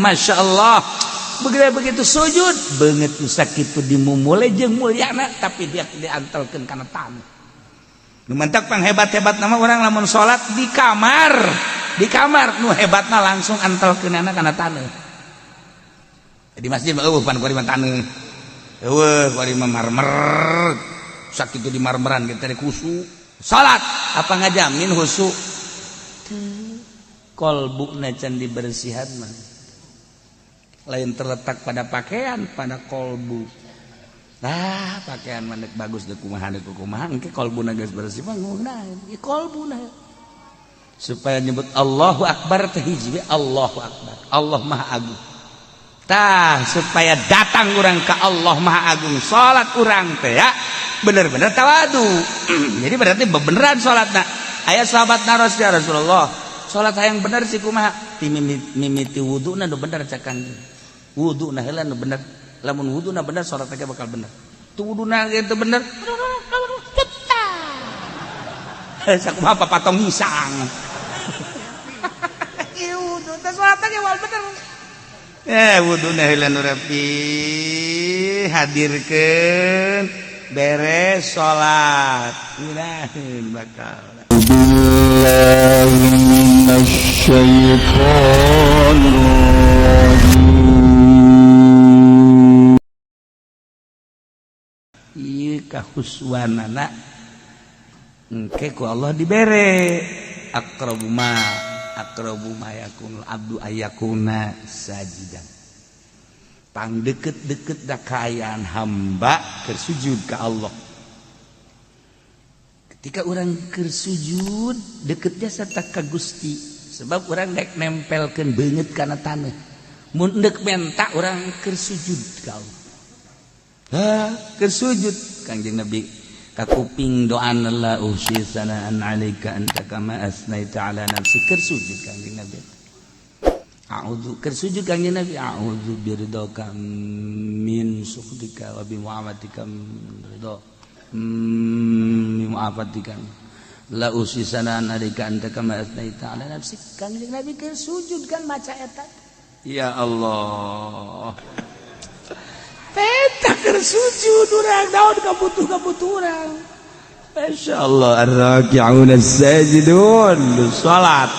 Masya Allah begitu sujud banget sakit dimumulai jeung mulyana tapi dia diantelkeun kana tanah. Nu mentak panghebat-hebat nama orang lamun salat di kamar nu hebatna langsung antelkeunana kana tanah. Di masjid mah pan kuari mah taneuh. Kuari mah marmer. Sakitu di marmeran kita teh khusu. Salat apa ngajamin khusu? Kolbuna can dibersihan mah. Lain terletak pada pakaian, pada kolbu. Nah, pakaian mandek bagus dek kumaha engke kolbuna geus bersih mah ngunaheun. Ieu kolbuna. Supaya nyebut Allahu Akbar teh hiji Allahu Akbar. Allah Maha Agung. Tah supaya datang urang ka Allah Maha Agung. Salat urang teh ya bener-bener tawadu. Jadi berarti beneran salatna. Aya sahabatna Rasulullah. Salat hayang bener sih kumaha? Ti mimiti wuduna nu bener cakan. Wuduna heula nu bener. Lamun wuduna bener salat teh bakal bener. Tu wuduna teh bener. Sakumaha papatong hisang. Ieu wudu teh salat teh wal bener. Wuduna heula nu rapi hadirkeun beres salat. Miraheun bakal. Ieu kahuswanana engke ku Allah dibere aqrabu ma yakunul abdu ayakuna sajidan. Pang deket-deket da kaayaan hamba keur sujud ka Allah. Ketika orang kersujud deket jasa tak ka Gusti sebab orang dek nempelkeun beungeut kana taneuh. Mun deuk menta orang kersujud ka Allah. Kersujud Kangjeng Nabi ka kuping doana la usi sanaan alaika anta kama asnaita ala nafsi kersujud Kangjeng Nabi. Kersujud Kangjeng Nabi a'udzu biridaka min sukhtika wa bi mu'amatika ridha. Mu'afatikan la usisana alika anta kama asnaita ala nafsik. Kanjeng Nabi keur sujud kan maca eta. Ya Allah. Eta keur sujud urang daun kabutuh urang. Masyaallah ar-raki'un as-sajidun salat.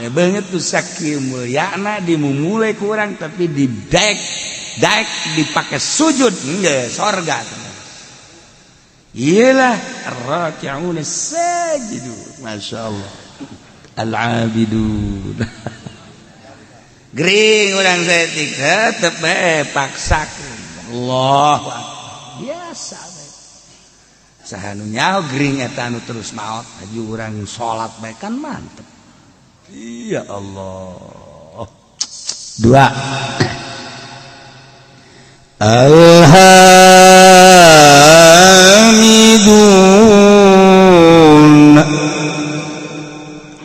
Beungeut tu sakieu mulyana dimumulai ku urang tapi didek dipake sujud geus sorga. Iyalah ar-raki'un as-sajidun. Masyaallah. Al-abidun. Gering urang saeutik tetep paksakeun. Allahu Akbar. Biasa we. Saha nu nyaho gering eta anu terus maot aju urang salat bae kan mantep. Ya Allah. 2.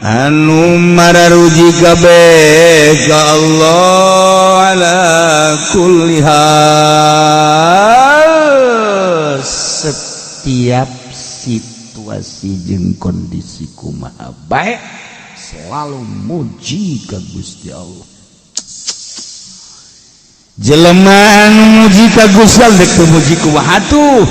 Anu mararuji kabeh ka Allah ala kulli hal setiap situasi jeung kondisi kumaha bae selalu muji ka Gusti Allah. Jelema anu muji ka Gusti Allah dek teu muji kumaha atuh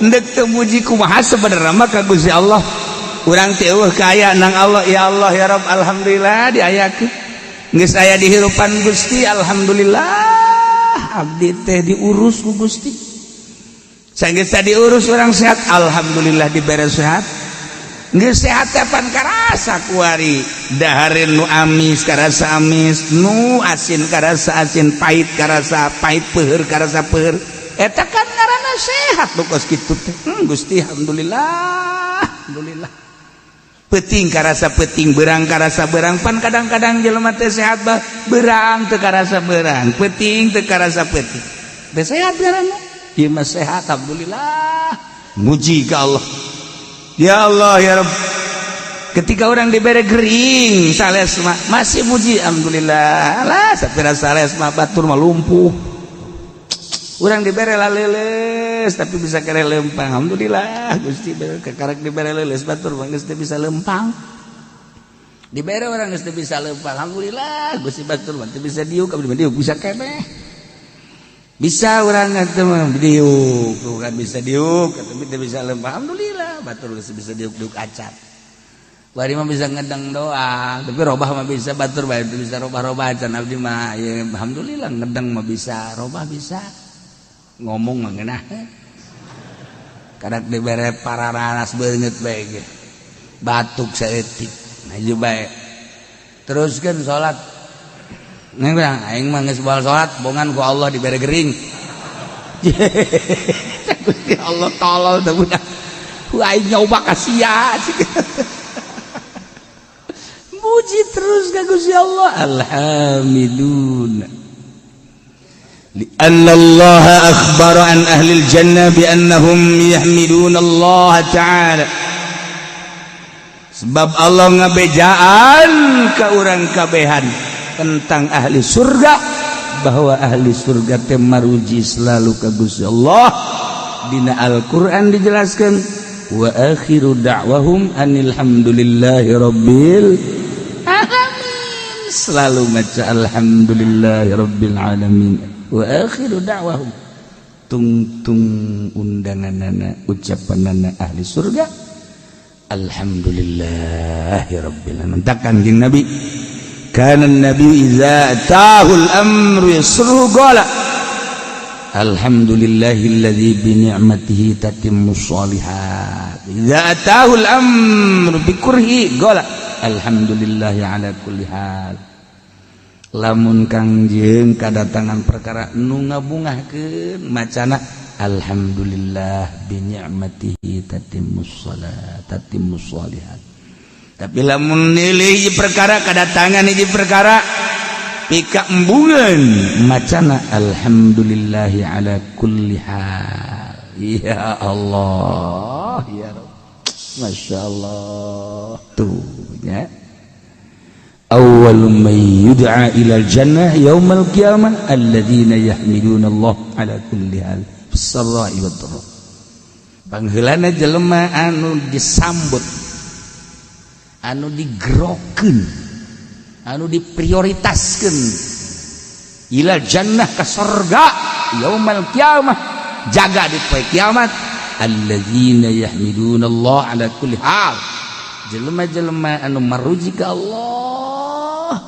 dek teu muji kumaha sabenerna mah ka Gusti Allah. Urang teh eueuh kaya nang Allah ya Allah ya Rabb alhamdulillah diayakeun geus aya di hirupan Gusti alhamdulillah abdi teh diurus ku Gusti sanggeus diurus urang sehat alhamdulillah dibere sehat geus sehat teh pan karasa kuari dahareun nu amis karasa amis nu asin karasa asin pahit karasa pahit peuheur karasa peuheur eta kan ngaranna sehat pokos kitu teh Gusti alhamdulillah peting karasa peting berang karasa berang pan kadang-kadang jelema teh sehat bah berang teu karasa berang peting teu karasa peting teh sehat ngaranna ieu mah sehat alhamdulillah muji ka Allah ya Allah ya Rabb. Ketika orang dibere gering sales mah masih muji alhamdulillah lah sapira sales mah batur mah lumpuh urang dibere laleles tapi bisa kere lempang alhamdulillah Gusti kekarek dibere leles batur mah geus teu bisa lempang dibere orang geus teu bisa leumpah alhamdulillah Gusti batur mah teu bisa diuk abdi mah diuk bisa keneh bisa urang teh mah diuk tuh kan bisa diuk tapi teu bisa leumpah alhamdulillah batur geus bisa diuk-diuk acat bari mah bisa ngedeng doang tapi robah mah bisa batur bae teu bisa robah-robah acan abdi mah ya alhamdulillah ngedeng mah bisa robah bisa ngomong mah ngeunah kadak dibere pararanas beungeut bae ge batuk saeutik aju bae teruskeun salat neng bilang aing mah geus baal salat bongan ku Allah dibere gering Gusti Allah tolol teh budak ku aing nyoba ka sia muji terus ka Gusti Allah alhamdulillah لأن الله أخبر عن أهل الجنة بأنهم يحمدون الله تعالى sebab Allah ngabejaan ka urang kabehan tentang ahli surga bahwa ahli surga teh maruji selalu ka Gusti Allah dina Al-Qur'an dijelaskan wa akhiru da'wahum anil hamdulillahi rabbil alamin selalu maca alhamdulillahi rabbil alamin wa akhiru da'wahum tung undanganana ucapanana ahli surga alhamdulillahi rabbil alamin takkan jeung nabi kana nabi idza atahul amru yasruhu qala alhamdulillahilladzi bi ni'matihi tatimmus shalihat idza atahul amru bi kurhi qala alhamdulillahi ala kulli hal lamun kangjeng kadatangan perkara nu ngabungahkeun macana alhamdulillah bi ni'matihi tatimmus shalihat tapi lamun nilai hiji perkara kadatangan hiji perkara pika embungeun macana alhamdulillahi ala kulli hal ya Allah ya Rabb masyaallah tuh ya awwalu man yud'a ilal jannah yaumal qiyamah alladzina yahmiduna Allah ala kulli hal fis-sarra'i wad-dharra pangheulana jelema anu disambut anu digerokeun anu diprioritaskeun ilal jannah ka surga yaumal qiyamah jaga di poe kiamat alladzina yahmiduna Allah ala kulli hal jelema-jelema anu maruji ka Allah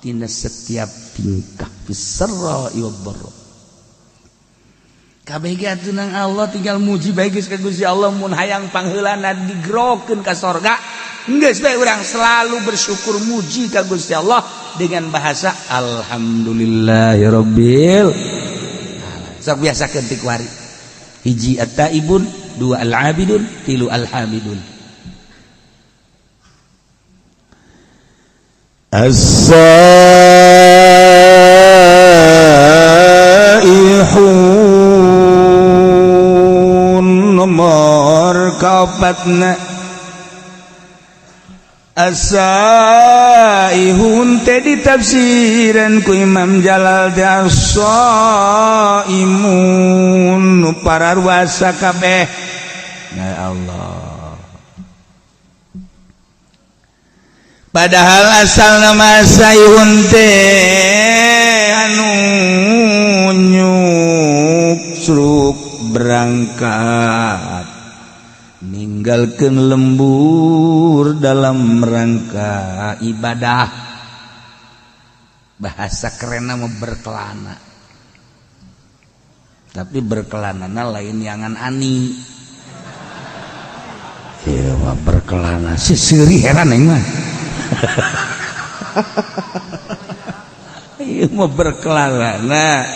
tina setiap tingkah fisarra'i wad-dharra kabeh ge atuh Allah tinggal muji bae geus ka Gusti Allah mun hayang pangheulana digerokeun ka surga geus bae urang selalu bersyukur muji ka Gusti Allah dengan bahasa alhamdulillahirabbil alamin sok biasakeun ti kuari hiji at-taibun dua al-abidun tilu al-hamidun as-saihun nomor kaopatna as-saihun teh ditafsiran ku Imam Jalal teh as-saimun nu pararwasa kabeh ya Allah padahal asal nama saihun teh anu nyuksruk berangkat ninggalkeun lembur dalam rangka ibadah bahasa kerenna mah berkelana tapi berkelanana lain yangan ani ieu mah berkelana seuri heran aing mah ieu mah berkelana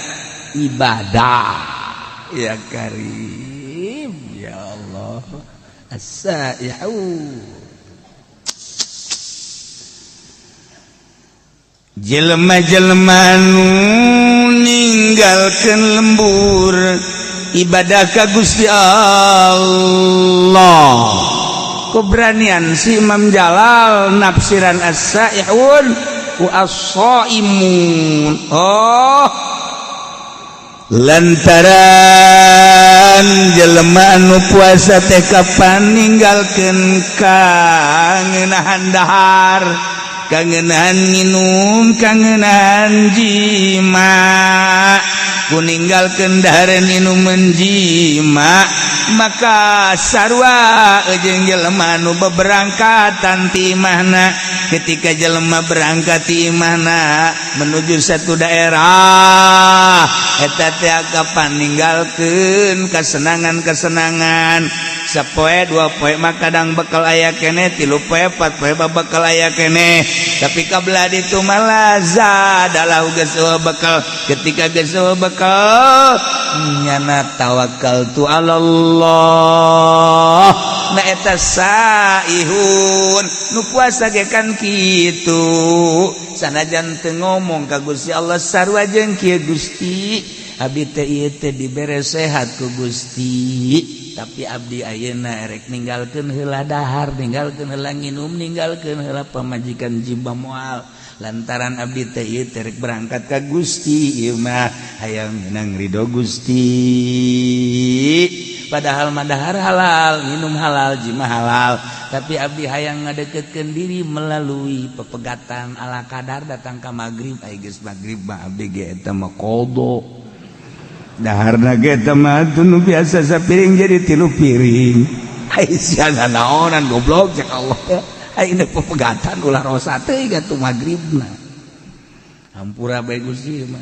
ibadah ya karim ya Allah as-saihu jelema-jelema nu ninggalkeun lembur ibadah ka Gusti Allah keberanian si Imam Jalal nafsiran as-saihun wa as-saimun lantaran jelema anu puasa teh kapan ninggalkeun kangenahan dahar, kangenahan minum, kangenahan jima, kuninggalkeun dahar minum menjima, maka sarua jeung jelema anu beberangkatan ti imahna. Ketika jelema berangkat ti imahna menuju satu daerah, eta teh kapan ninggalkeun kesenangan-kesenangan. Sapoe dua poe mah kadang bekal aya keneh, 3 poe 4 poe bakal aya keneh. Tapi kabelah ditu mah lazat adalah geus bekal. Ketika geus bekal nyana tawakkaltu alallah, na eta saihun nu puasa ge kan kitu. Sanajan teu ngomong ka Gusti Allah sarua jeung kieu Gusti, abdi teh ieu teh dibere sehat ku Gusti, tapi abdi ayeuna erek ninggalkeun heula dahar, ninggalkeun heula nginum, ninggalkeun heula pamajikan jimba moal. Lantaran abdi teh ieu teh rek berangkat ka Gusti, ieu mah hayang menang ridho Gusti. Padahal mah dahar halal, minum halal, jima halal, tapi abdi hayang ngadeukeutkeun diri melalui pepegatan ala kadar datang ka magrib. Ai geus magrib mah abdi ge eta mah qada. Daharna ge eta mah nu biasa sapiring jadi 3 piring. Ai sia naonan goblok cek Allah. Ai ini pepegatan ulah rosa teh gatu magribna. Hampura bae Gusti mah.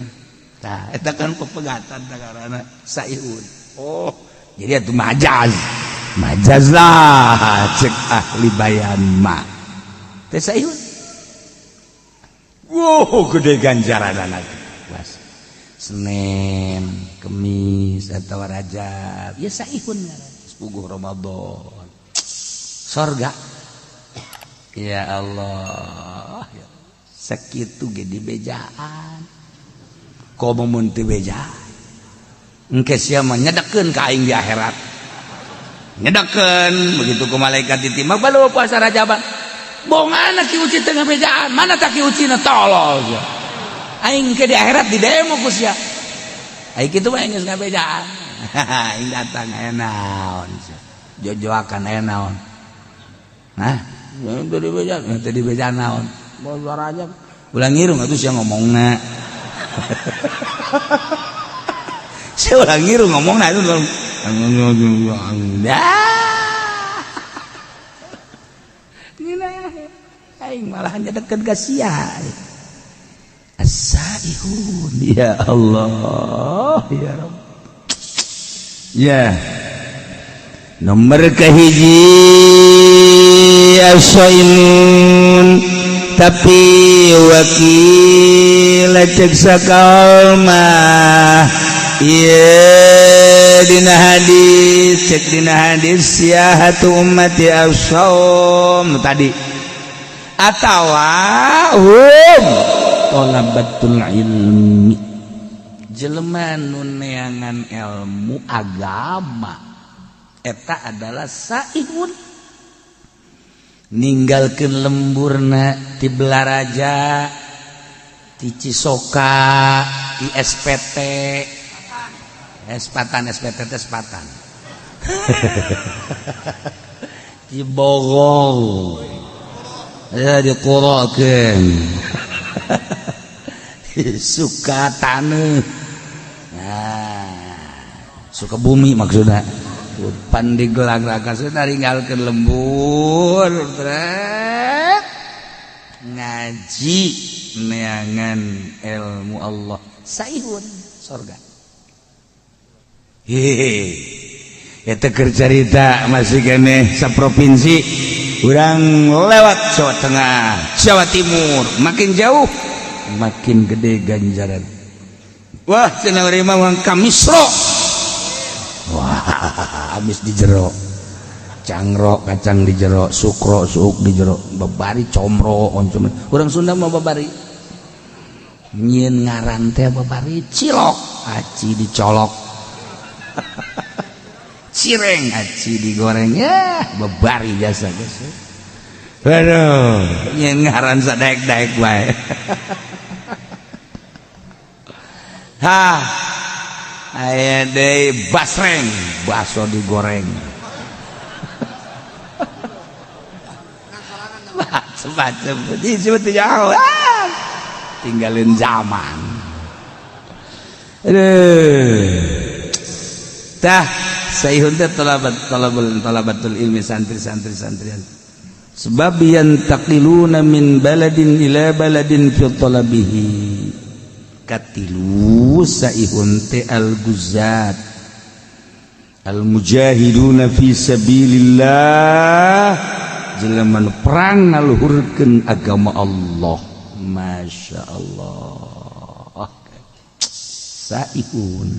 Tah eta kan pepegatan dagarana saihun. Oh, jadi atuh majaz lah cek ahli bayan mah teh saihun. Wow, gede ganjaran anak puasa Senin, Kemis atau Rajab ya saihun sepuguh Ramadan sorga. Ya Allah, sakitu ge dibejaan komo mun teu bejaan engke sia mah nyedekeun ka aing di akhirat. Nyedekeun begitu ku malaikat ditimbang balu puasa Rajaban. Bonganna ki uci teu ngabejaan, mana tak ki ucina tolol. Aing ke di akhirat di demo ku sia. Ai kitu mah geus ngabejaan. Aing datang aya naon. Jojoakan aya naon. Hah? Teu dibejaan, teu dibejaan naon. Puasa Rajab. Ulang ngirung atuh sia ngomongna. Saya orang ngiru ngomong nah itu aing malahan nyedekeun ka sia. As-saihun ya Allah ya Rabb. Ya. Nomor kahiji as-saimun tapi wakil cek sakalma. Iya dina hadis cek dina hadis siyahatu ummati as-shaum tadi atawa talabatul ilmi jelema nu neangan ilmu agama eta adalah saihun ninggalkeun lemburna ti Belaraja ti Cisoka ti SPT Espatan SPT Espatan di Bogor ya diqurakeun suka taneuh suka bumi maksudna pan digelag-lagas ninggalkeun lembur ngaji neangan ilmu Allah saihun surga. Eta keur carita masih keneh saprovinsi urang lewat Jawa Tengah, Jawa Timur, makin jauh makin gede ganjaran. Wah, cenah urang mah kamisro. Wah, habis di jero. Cangro kacang di jero, sukro suuk di jero, babari comro oncom. Urang Sunda mah babari. Nyieun ngaran teh babari cilok, aci dicolok. Cireng aci digoreng ya bebari jasa guys. Waduh, nyen ngaran sadaek-daek bae. Ha. 3 9 aya deui basreng bakso digoreng semacam disebut jauh tinggalin zaman tah sayhun teh talabatul ilmi santri-santrian sebab yantaqiluna min baladin ila baladin fi talabihi katilu sayhun teh al-guzzat al-mujahiduna fi sabilillah jelema perang ngaluhurkeun agama Allah. Masya Allah saihun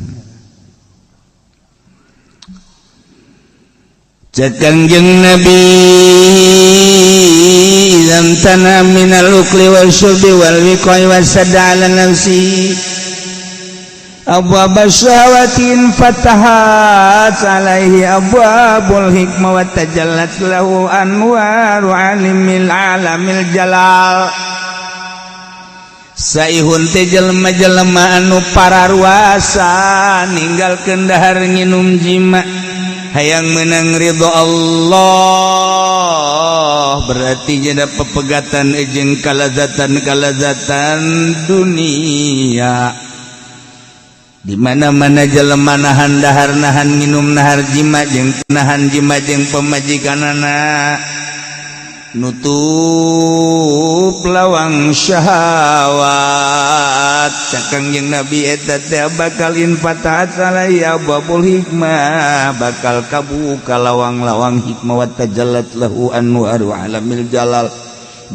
Kangjeng Nabi zamtana minal ukli wal syurbi wal wiqai wasada ala nafsi abwaba syawatin fatahat alaihi abwabul hikmah wa tajallat lahu anwaru alimil alamil jalal saihun teh jelema-jelema anu pararuasa ninggalkeun dahar nginum jima hayang menang ridho Allah berarti jadi pepegatan jeung kalazatan dunia di mana-mana jelema nahan dahar nahan minum nahar jima jeung nahan jima jeung pemajikanana nutup lawang syahwat Kangjeng Nabi eta teh bakal infatahat alaihi abwabul hikmah bakal kabuka lawang-lawang hikmah wa tajallat lahu anwaru alamil jalal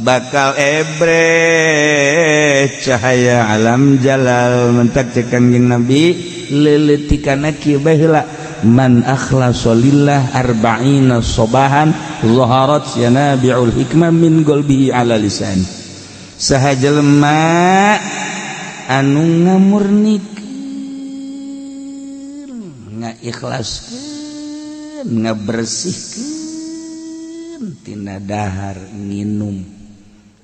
bakal ebre cahaya alam jalal mentak Kangjeng Nabi leuletikana kieu baheula man akhlasa lillah arba'ina sobahan zaharat yanabi'ul hikmah min qalbihi ala lisan saha jelema anu ngamurnikeun ngaikhlaskeun ngabersihkeun tina dahar nginum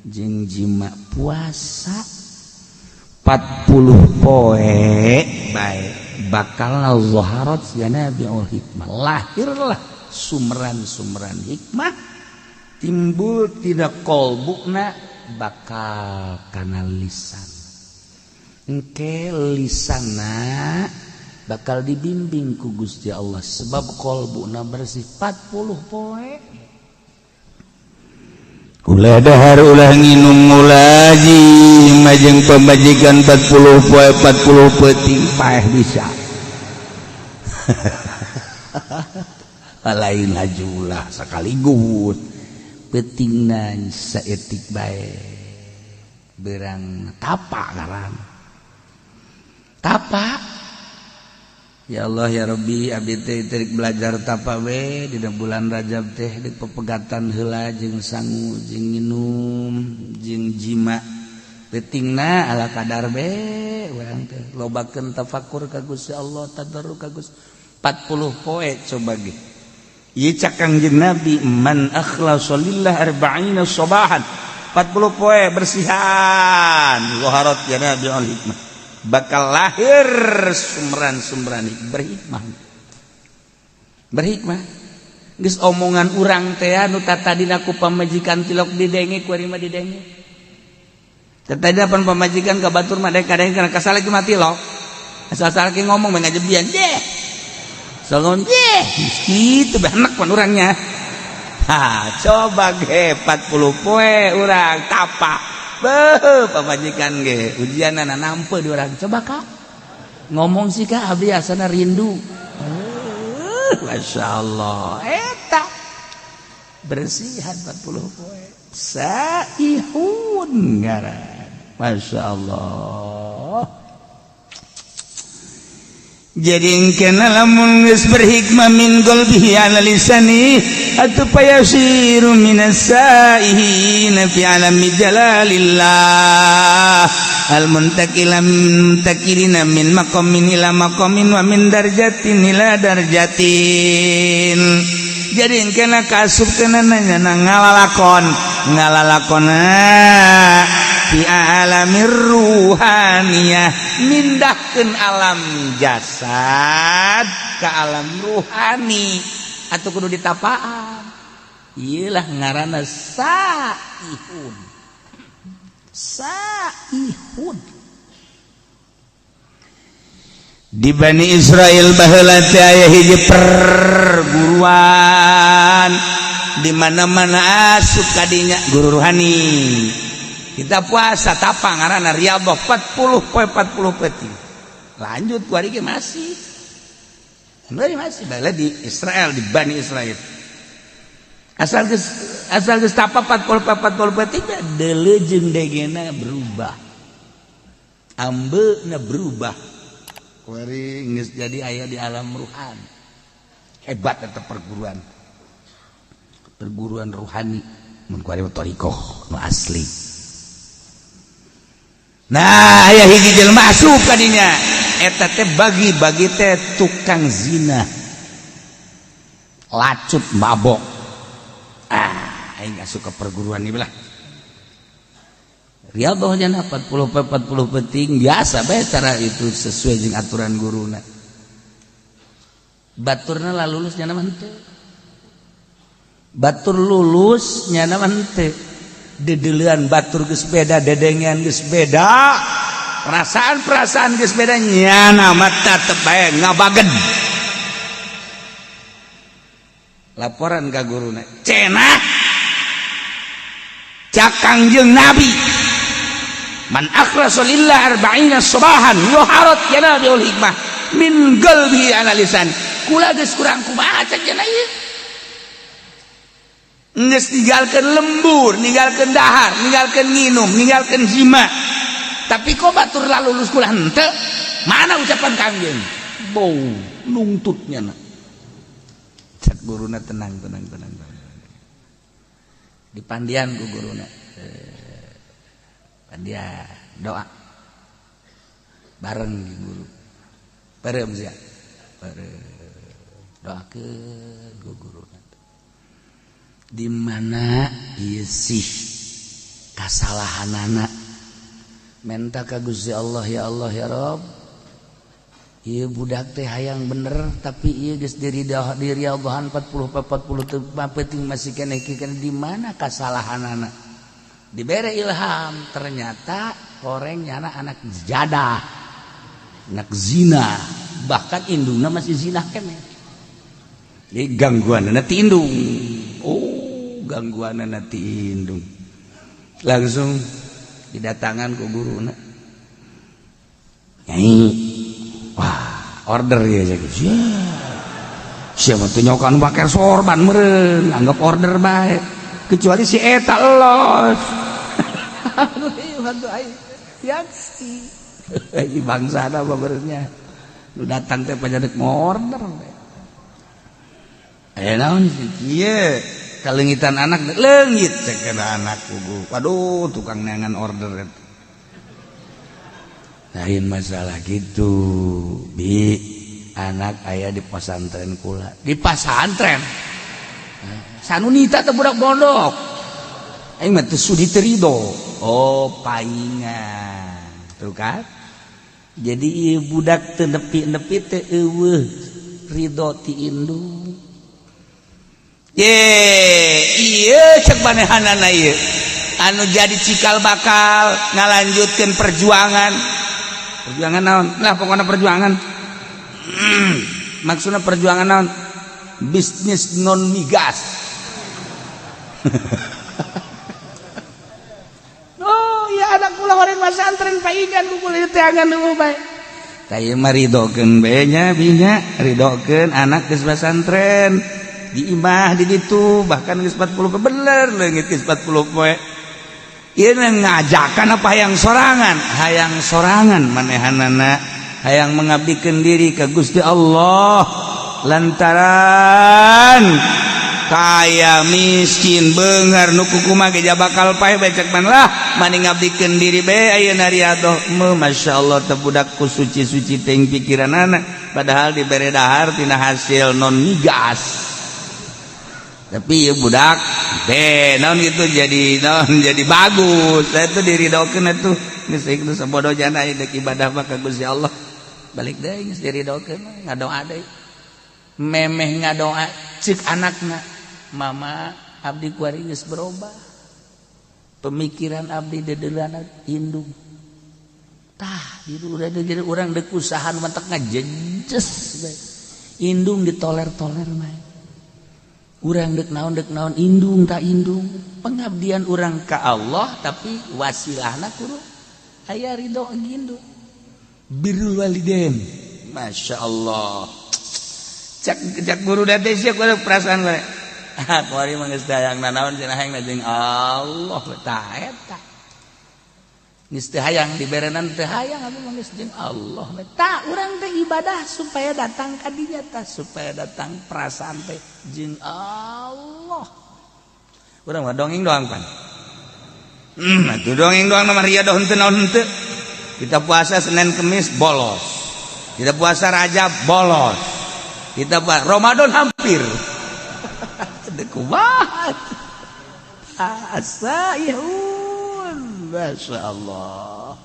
jeung jima puasa 40 poe bae bakal zaharat yanabi'ul hikmah lahirlah sumran-sumran hikmah timbul tina qalbuna bakal kana lisan engke lisanna bakal dibimbing ku Gusti Allah sebab qalbuna bersih 40 poe ulah dahar ulah nginum ulah jima jeung pamajikan 40 poe 40 peuting paeh bisa lain hajulah sakaligus peutingna saeutik bae berang tapa ngaran tapa ya Allah ya Rabbi abdi teh terik belajar tapa we dina bulan Rajab teh di pepegatan heula jeung sangu jeung nginum jeung jima peutingna ala kadar be urang teh lobakeun tafakur ka Gusti Allah tadarruk ka Gusti 40 poe coba ge ieu cak Kangjeng Nabi man akhlasa lillah arba'ina sobahan 40 poe bersihan zaharat yanabi'ul hikmah bakal lahir sumran-sumran berhikmah geus omongan urang teh anu tatadina ku pamajikan tilok didenge ku urang mah didenge tatadina pan pamajikan ka batur mah daek-daek kana kasale ki mah tilok asal-asal ki ngomong mah ngajebian deh salon deh kitu banak pan urangnya ha coba ge 40 poe urang tapa beuh pamajikan ge ujianana nampe di urang coba Kak ngomong sih Kak abdi asana rindu masyaallah eta bersihan 40 poe saihun ngaran masyaallah jadi engkena lamun geus berhikmah min qalbihi ala lisani atuh payasiru minas saihina fi alami jalalillah al muntakilina min maqamin ila maqamin wa min darjatin ila darjatin jadi engkena kasupkeunana ngalalakon fi alamir ruhaniyah mindahkeun alam jasad ka alam ruhani atuh kudu ditapaan iyalah ngaranna saihun di Bani Israel baheula teh aya hiji perguruan di mana-mana asup kadinya guru rohani. Kita puasa tapang ngaranna riyadhah 40 poe 40 peuting. Lanjut ku ari ge masih bala di Israel di Bani Israel. Asal geus tapa 40 peuting deuleu jeung degena berubah. Ambeuna berubah. Kuari geus jadi aya di alam ruhan. Hebat eta perguruan rohani mun kuari thariqah nu asli. Nah aya hiji jelema asup ka dinya eta teh bagi teh tukang zina lacut mabok aing asup ka perguruan ieu lah riyadhah nya 40 penting biasa bae cara itu sesuai jeung aturan guruna baturna lah lulus nya mah henteu batur lulus nya mah henteu dedeuleun batur geus beda dedengean geus beda perasaan geus beda nya mah tetep bae ngabaged laporan ka guruna cenah cakangjeng nabi man akhlasa lillah 40 sabahan yuharat yanabiul hikmah min qalbi ala lisan kula geus kurang kumaha cenah ieu geus ninggalkeun lembur ninggalkeun dahar ninggalkeun nginum ninggalkeun jima tapi kok batur lalu lulus kula henteu mana ucapan kangjeng bau nungtutnya na cek guruna tenang dipandian ku guruna pandian doa bareng guru bareng sia doakeun ku guruna di mana ieu sih kasalahanana menta ka Gusti Allah ya Rabb ieu budak teh hayang bener tapi ieu geus diriyadhahan 40 penting masih keneh di mana kasalahanana dibere ilham ternyata orangnya anak jadah anak zina bahkan indungna masih zina keneh jadi gangguanna ti indung gangguanna ti indung langsung didatangan ku guruna nyai wah order ya siapa tuh nyokan bakar sorban meureun anggap order bae kecuali si eta elos aduh yaksi bangsana babernya lu datang teh pajadik mau order naon ieu kalengitan anak leungit cek anak kugu waduh tukang neangan order lain masalah gitu bi anak aya di pesantren kula di pesantren sanunita teh budak pondok aing mah teu sudi teu ridho oh paingan tuh kan jadi ieu budak teu nepi-nepi teh eueuh ridho ti indung iya cek manehanana ieu anu jadi cikal bakal ngalanjutkeun perjuangan naon lah pokoknya perjuangan maksudnya perjuangan naon bisnis non migas oh ya anak kula horeng pesantren paingan ku kuliah teh angan nu bae tah mah ridokeun bae nya binya ridokeun anak geus pesantren di imah di ditu bahkan geus 40 bener leungit geus 40 poe ieu ngajakan apa hayang sorangan manehanana hayang mengabdikeun diri ka Gusti Allah lantaran kaya miskin beungar nu kukumaha ge bakal pae becek man lah mani ngabdikeun diri bae ayeuna riyadhah masyaallah teh budak ku suci-suci teh pikiranana padahal dibere dahar tina hasil non migas Tapi ya budak naon itu jadi bagus. Saya tuh diridokeun atuh geus itu sabodo jana dek ibadah mah ka Gusti Allah. Balik deui geus diridokeun ngadoa deui. Memeh ngadoa ceuk anakna, mama abdi kuari geus berubah. Pemikiran abdi dedeulana indung. Tah diru jadi urang deuk usahaan mentek ngajenjes bae. Indung ditoler-toler mah. Urang dek naon indung tak indung pengabdian urang ka Allah tapi wasilahna kudu aya ridho indung birrul walidain Masya Allah cak guru date sia kudu perasaan we kuari mah geus hayang naon cenah hayang jeung Allah tah eta geus teu hayang diberenan teu hayang atuh mah geus jeung Allah tah urang teh ibadah supaya datang ka dinya tah supaya datang perasaan teh jeung Allah. Urang mah dongeng doang pan. Atuh dongeng doang mah riado henteu naon henteu. Kita puasa Senin Kemis bolos. Kita puasa Rajab bolos. Kita Ramadan hampir. Kumaha. Asaihun. Masya Allah.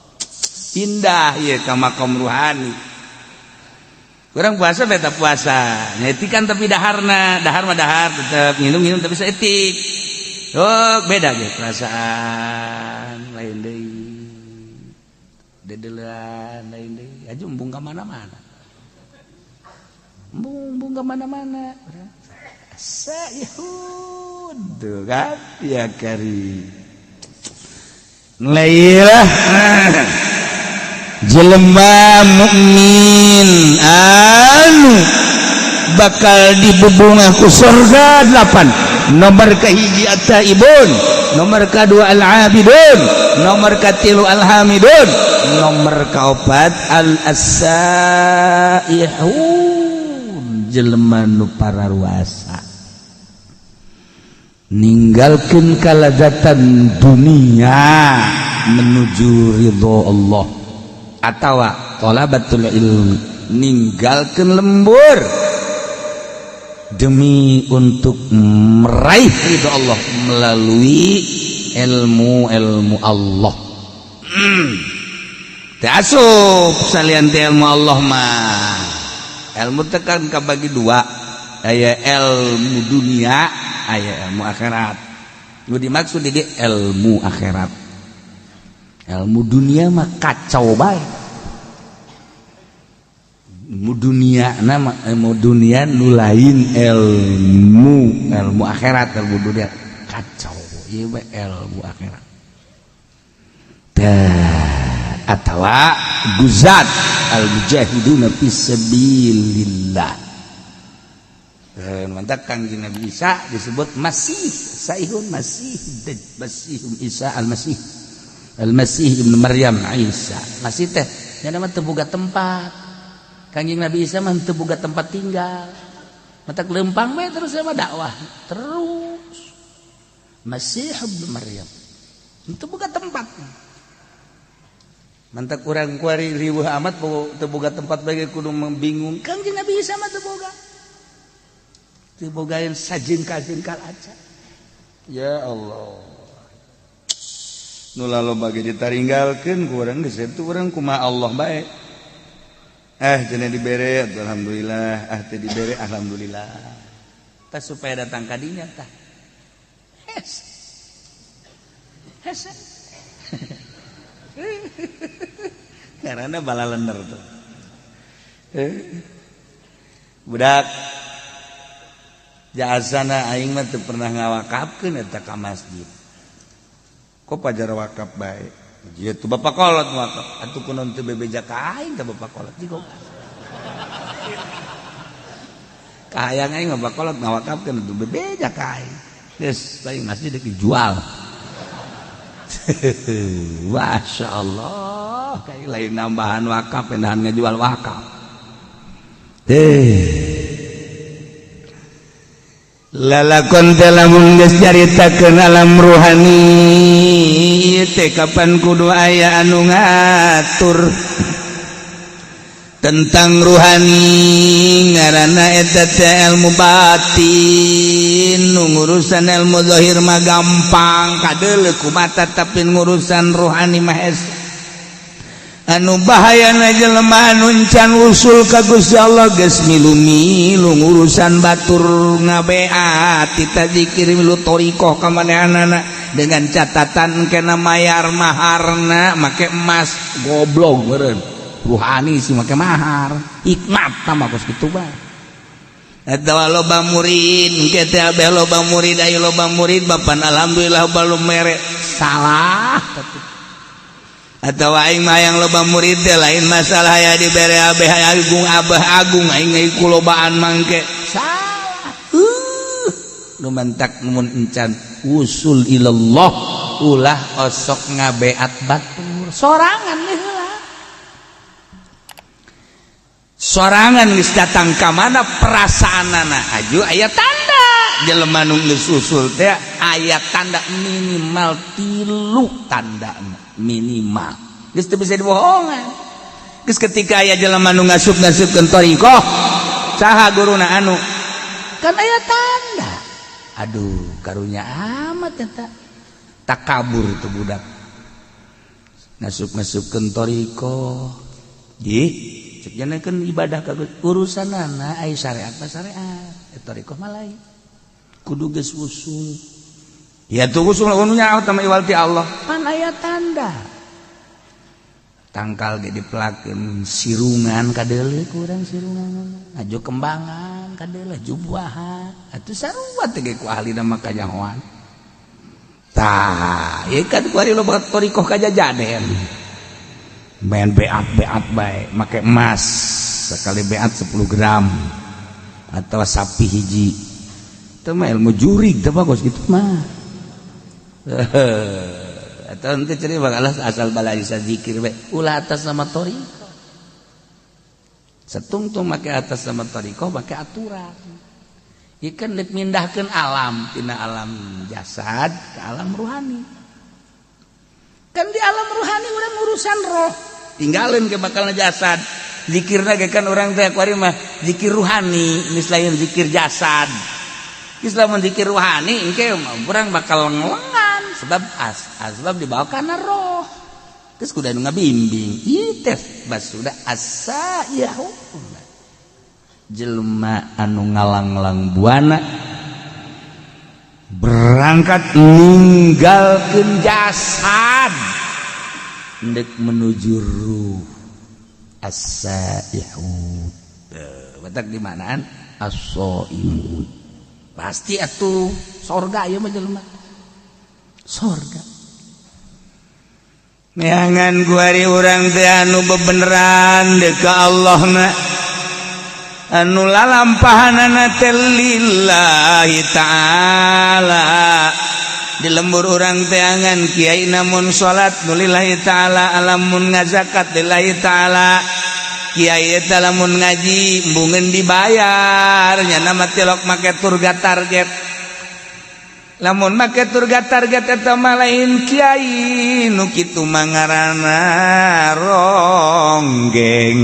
Indah ya ka makom ruhani. Kurang puasa beta puasa nyetikan tapi dahar mah dahar tetap minum tapi seetik beda ge perasaan lain deui dedelan lain deui aju embung ka mana-mana embung ka mana-mana sayhud tuh kan ya kari lailah jelema mukmin anu bakal dibebungah ku surga 8 nomor kahiji at-taibun nomor kadua al-abidun nomor katilu al-hamidun nomor kaopat al-asaihun jelema nu pararuasa ninggalkeun kalazatan dunia menuju ridho Allah atawa talabatul ilmi ninggalkeun lembur demi untuk meraih ridho Allah melalui ilmu Allah. Teu asup salian teh ilmu Allah mah. Ilmu teh kan kabagi dua, aya ilmu dunia, aya ilmu akhirat. Nu dimaksud di ilmu akhirat. Ilmu dunia mah kacau bae. Ilmu dunia nama ilmu dunia nu lain ilmu akhirat ilmu dunia kacau ieu mah ilmu akhirat. Atawa guzat al-mujahiduna fisabilillah. Mantap Kangjeng Nabi Isa disebut Masih Saihun Masih Isa Al-Masih Ibnu Maryam Isa. Masih teh nya mah teu boga tempat. Kangjeng Nabi Isa mah teu boga tempat tinggal. Matak lempang we terus mah dakwah terus. Masih Ibnu Maryam. Teu boga tempat. Mantak urang kuari riweuh amat teu boga tempat bagi kudu membingung. Kangjeng Nabi Isa mah teu boga. Teu boga yang sajengkal-jengkal aja. Ya Allah. Nu laloba ge ditaringgalkeun ku urang geus itu urang kumaha Allah bae. Cenah dibere alhamdulillah, teu dibere alhamdulillah. Tah supaya datang ka dinya tah. Hes. Karena bala lener tuh. Budak jasana aing mah teu pernah ngawakafkeun eta ka masjid. Kok pajar wakaf bae. Ieu tuh Bapak Kolot wakaf. Atuh kunaon teu bebeja ka aing ka Bapak Kolot jigo. Kahayang aing Bapak Kolot ngawakafkeun teu bebeja ka aing. Geus aing masjid dijual. Masya Allah kayak lain nambahan wakaf pendahan ngejual wakaf lalakon telamun geus nyaritakeun alam ruhani teh kapan kudu aya anu ngatur tentang ruhani ngaranna eta teh ilmu batin. Ngurusan ilmu zahir mah gampang kadeuleu kumata, tapi ngurusan ruhani mah anu bahayana jelema anu encan usul ka Gusti Allah geus milu-milu ngurusan batur ngabeat tita zikir milu thariqah ka manehanana dengan catatan kena mayar maharna make emas. Goblok meureun ruhani sih make mahar hikmat mah geus kitu bae. Eta loba murid engke teh abeh loba murid aya loba murid bapan alhamdulillah balum mere salah atau aing mah yang loba murid teh lain masalah aya dibere abeh agung abah agung aing kulobaan mangke salah. Nu mentak mun encan usul ilallah ulah osok ngabeat batur sorangan deh heula. Sorangan geus datang ka mana perasaanana aju aya tanda jelema nu geus usul teh aya tanda minimal 3 tandana minimal geus teu bisa dibohongan. Geus ketika aya jelema nu ngasup-ngasupkeun thariqah saha guruna anu kan aya tanda. Aduh karunya amat eta takabur tu budak ngasup-ngasupkeun thariqah ih cek janakeun ibadah ka urusanana aya syariat mah syariat eta thariqah mah lain kudu geus usul. Ya tuh usul nu nyaho tama iwal ti Allah pan aya tanda tangkal ge dipelakeun sirungan kadeuleu ku urang sirungan ajo kembangan kadeuleu jubuahan atuh sarua teh ge ku ahli mah kanyahoan tah ieu kan ku ari loba thariqah kajajaden main beat bae make emas sekali beat 10 gram atau sapi hiji teu mah ilmu jurig teh bagus kitu mah. Atau nanti ceri bakalah asal balai zikir bae ulah atas nama thariqah setungtung make atas nama thariqah make aturan ikan dek mindahkeun alam tina alam jasad ke alam ruhani. Kan di alam ruhani urang urusan roh tinggalin ke bakalna jasad zikirna ge kan urang teh kuari mah zikir ruhani geus lain zikir jasad. Geus lamun zikir ruhani engke urang bakal ngelengan sebab asbab dibawa kana roh geus kudu anu ngabimbing ieu teh basuda asayahu jelema anu ngalang-lang buana berangkat ninggalkeun jasad ndek menuju ruh as-saihun batak di manaan as-saimun pasti atuh sorga ieu mah jelema sorga neangan guari urang teh anu bebeneran deuk ka Allahna anu lalampahanana teh lillahi ta'ala di lembur urang teh angan kiai namun salat nulillahi ta'ala alamun ngazakat lillahi ta'ala kiai eta lamun ngaji embungeun dibayar nya nama tilok make turga target lamun make turga target eta mah lain kiai nu kitu mah ngaranna ronggeng.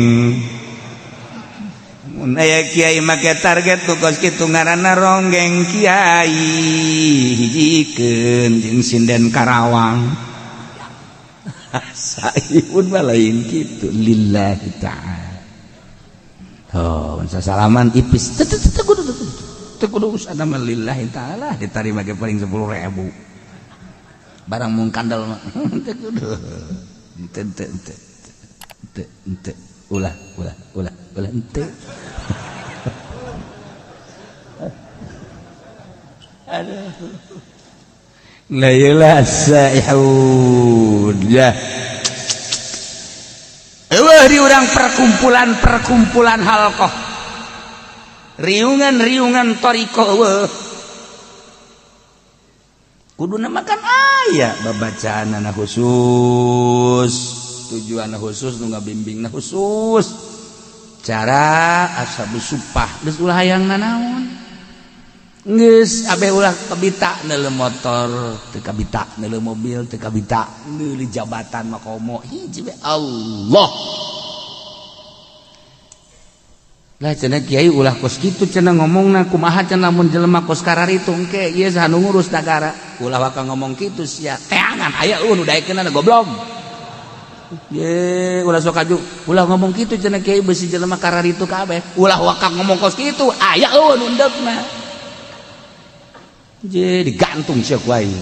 Mun aya kiai make target tukos kitu ngaranna ronggeng kiai hijikeun jeung sinden Karawang. Saihun mah lain kitu lillahi ta'ala. Oh, sasalaman ipis teu kudu usada mah lillahi ta'ala ditarima ge paling 10.000. Barang mung kandel mah teu kudu. Ente ulah ente. Aduh. La ilaha saihun ya. Eueuh di urang perkumpulan halqah. Riungan thariqah eueuh. Kuduna makan aya babacaanna khusus, tujuanna khusus nu ngabimbingna khusus. Cara ashabus supah geus ulah hayang nanaon. Geus abeh ulah kabita neuleuh motor, teu kabita neuleuh mobil, teu kabita neuleuh jabatan makomo hiji we Allah. lah cenah kiai ulah kos kitu cenah ngomongna kumaha cenah mun jelema kos kararitu engke ieu sanu ngurus negara ulah waka ngomong kitu sia teangan aya nu daekeunna goblok ye ulah sok aju ulah ngomong kitu cenah kiai beusi jelema kararitu kabeh ulah waka ngomong kos kitu aya nu endegna je digantung sia ku aing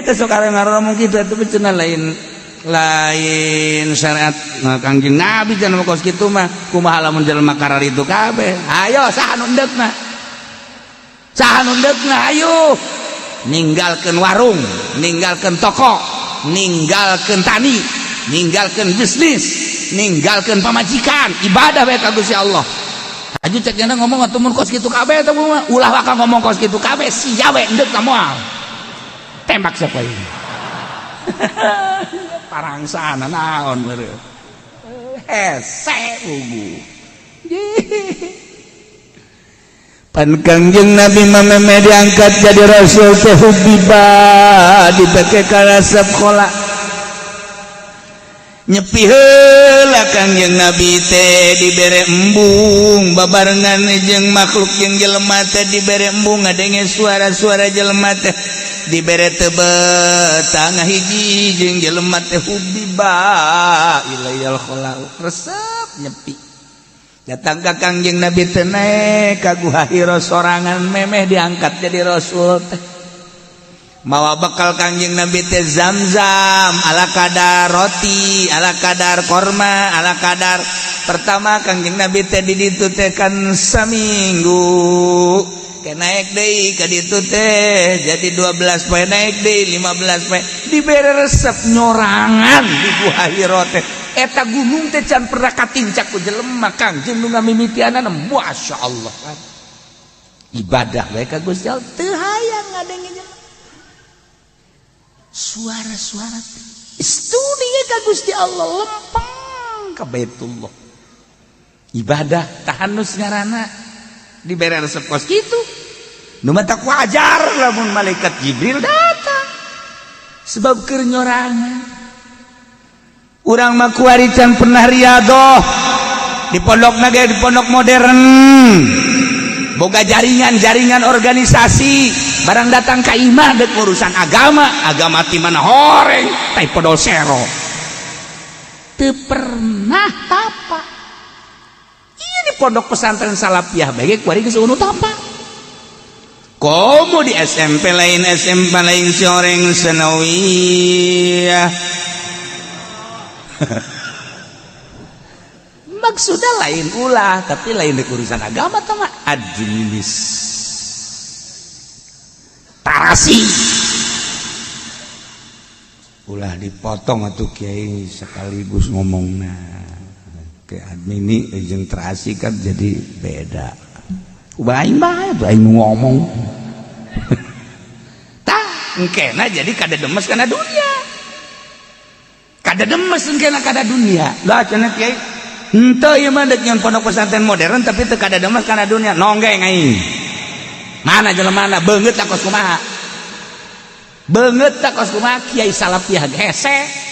teh sok arep ngomong kitu atuh cenah lain syariat Kangjeng Nabi jangan kos kitu mah kumaha lamun jelema kararitu kabeh ayo saha nu endegna ayo ninggalkeun warung ninggalkeun toko ninggalkeun tani ninggalkeun bisnis ninggalkeun pamajikan ibadah bae ka Gusti Allah aju cek cenah ngomong atuh mun kos kitu kabeh teh ulah waka ngomong kos kitu kabeh sia we endeg moal tembak siapa ini parangsana naon beureuh hese ugu pan Kangjeng Nabi mameme diangkat jadi rasul teh hubiba dipake ka sekolah nyepi heula Kangjeng Nabi teh dibere embung babarengan jeung makhluk jeung jelema teh dibere embung ngadenge suara-suara jelema teh dibere tebet tangah hiji jeung jelema teh hubiba ilayal khala resep nyepi datang ka Kangjeng Nabi teh naek ka Guha Hira sorangan memeh diangkat jadi rasul teh mawa bekal Kangjeng Nabi teh Zamzam ala kadar roti ala kadar korma ala kadar pertama Kangjeng Nabi teh di ditu teh kan saminggu ke naik deui ka ditu teh jadi 12 poe naik deui 15 poe dibere resep nyorangan di Guha Hira teh eta gunung teh can pernah katincak ku jelema Kangjeng nu ngamimitianana masyaallah kan ibadah bae ka Gusti Allah teu hayang ngadenge suara-suara studinya ka Gusti Allah lempeng ka Baitullah ibadah tahanus ngaranna dibere resep kos kitu nu mah tak wajar lamun malaikat Jibril datang sebab keur nyorangan urang mah kuari can pernah riadoh di pondokna ge di pondok modern boga jaringan organisasi barang datang ka imah dek urusan agama ti mana horeng tai podol sero teu pernah tapa ieu di pondok pesantren salafiyah bae kuari geus unu tapa komo di SMP lain si oreng senawiyah maksudnya lain ulah tapi lain dek urusan agama tah mah administrasi ulah dipotong atuh kiai sekaligus ngomongna ke admini jeung terasi kan jadi beda ubah aing bae aing ngomong tah engkena jadi kada demes kana dunia kada demes engkena kada dunia lah cenah kiai henteu ieu mah deuk nyon pondok pesantren modern tapi teu kada demes kana dunia nonggeng aing mana jelemana beungeut tak kos kumaha beungeut tak kos kumaha kiai salafiyah hese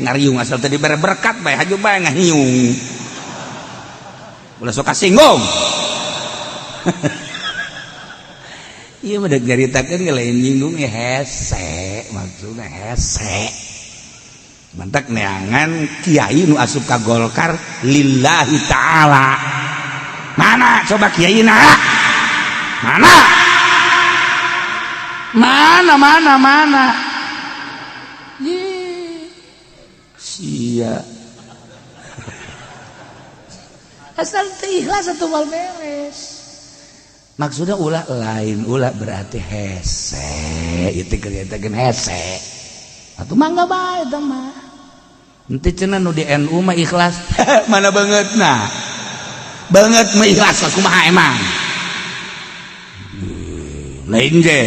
ngariung asal tadi dibere berkat bae haju bae ngahiung ulah sok kasinggung ieu mah deuk nyaritakeun ge lain nyinggung hese maksudna hese mantak neangan kiai nu asup ka Golkar lillahi ta'ala mana coba kiaina mana sia asal ikhlas atau mal beres maksudnya ulah lain ulah berarti hese itu kelihatan hese atau mangga bae tah mah henteu cenah nu di NU mah ikhlas mana bangetna banget mah ikhlas kumaha emang lain ge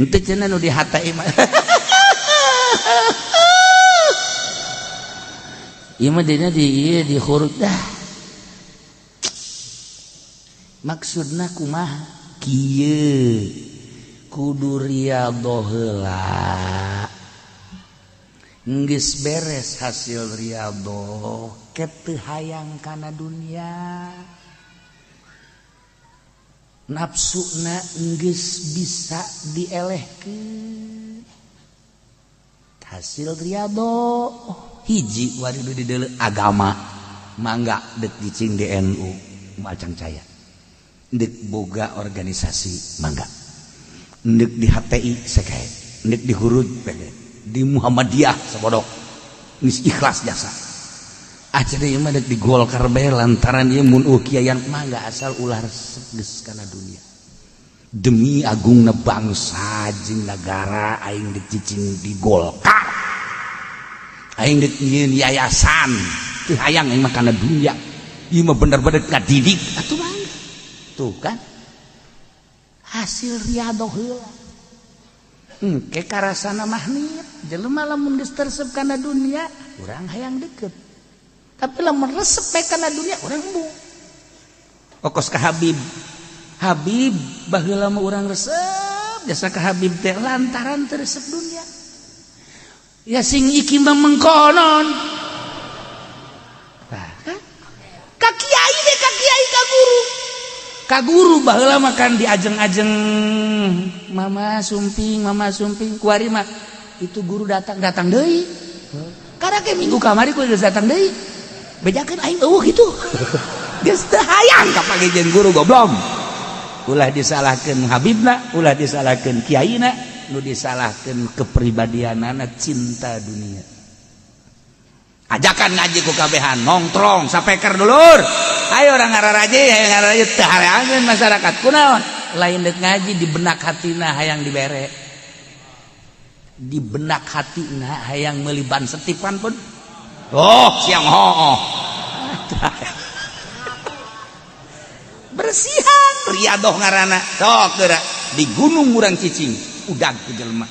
henteu cenah nu di HTI mah ieu mah dina di huruf dah maksudna kumaha kieu kudu riyadhah heula geus beres hasil riyadhah ket teu hayang kana dunia nafsuna geus bisa dielehkeun hasil riyadhah hiji waridu di deuleu agama mangga deuk dicing di NU macang caya deuk boga organisasi mangga deuk di HTI sakae deuk di Hurud di Muhammadiyah sabodok geus ikhlas jasa aja deui mah deuk di Golkar bae lantaran ieu mun kiayan mangga asal ulah resep geus kana dunia demi agungna bangsa jeung nagara aing deuk cicing di Golkar aing deuk nyieun yayasan teu hayang aing mah kana dunia ieu mah bener-bener ngadidik atuh mangga tuh kan hasil riyadhah heula ke karasana mahnit jelema lamun geus tersep kana dunia urang hayang deket tapi lamun resep bae kana dunia urang embung okos ka Habib baheula mah urang resep jasa ka Habib teh lantaran teu resep dunia ya sing iki mah mengkonon ka kiai deh ka kiai ka guru baheula mah kan diajeng-ajeng mama sumping kuari mah itu guru datang deui karena ke minggu kamari ku geus datang deui bejakeun aing eueuh kitu geus teu hayang ka pagejeun guru goblok ulah disalahkeun habibna ulah disalahkeun kiaina nu disalahkeun kepribadianana cinta dunia ajakan ngaji ku kabehan nongkrong sapeker dulur ayo orang ngararaji teu hareangeun masyarakat kunaon lain deuk ngaji di benak hatina hayang dibere di benak hatina hayang meuli ban setipan pun siang hooh bersihan riyadhah ngaranna sok geura di gunung urang cicing udag ku jelema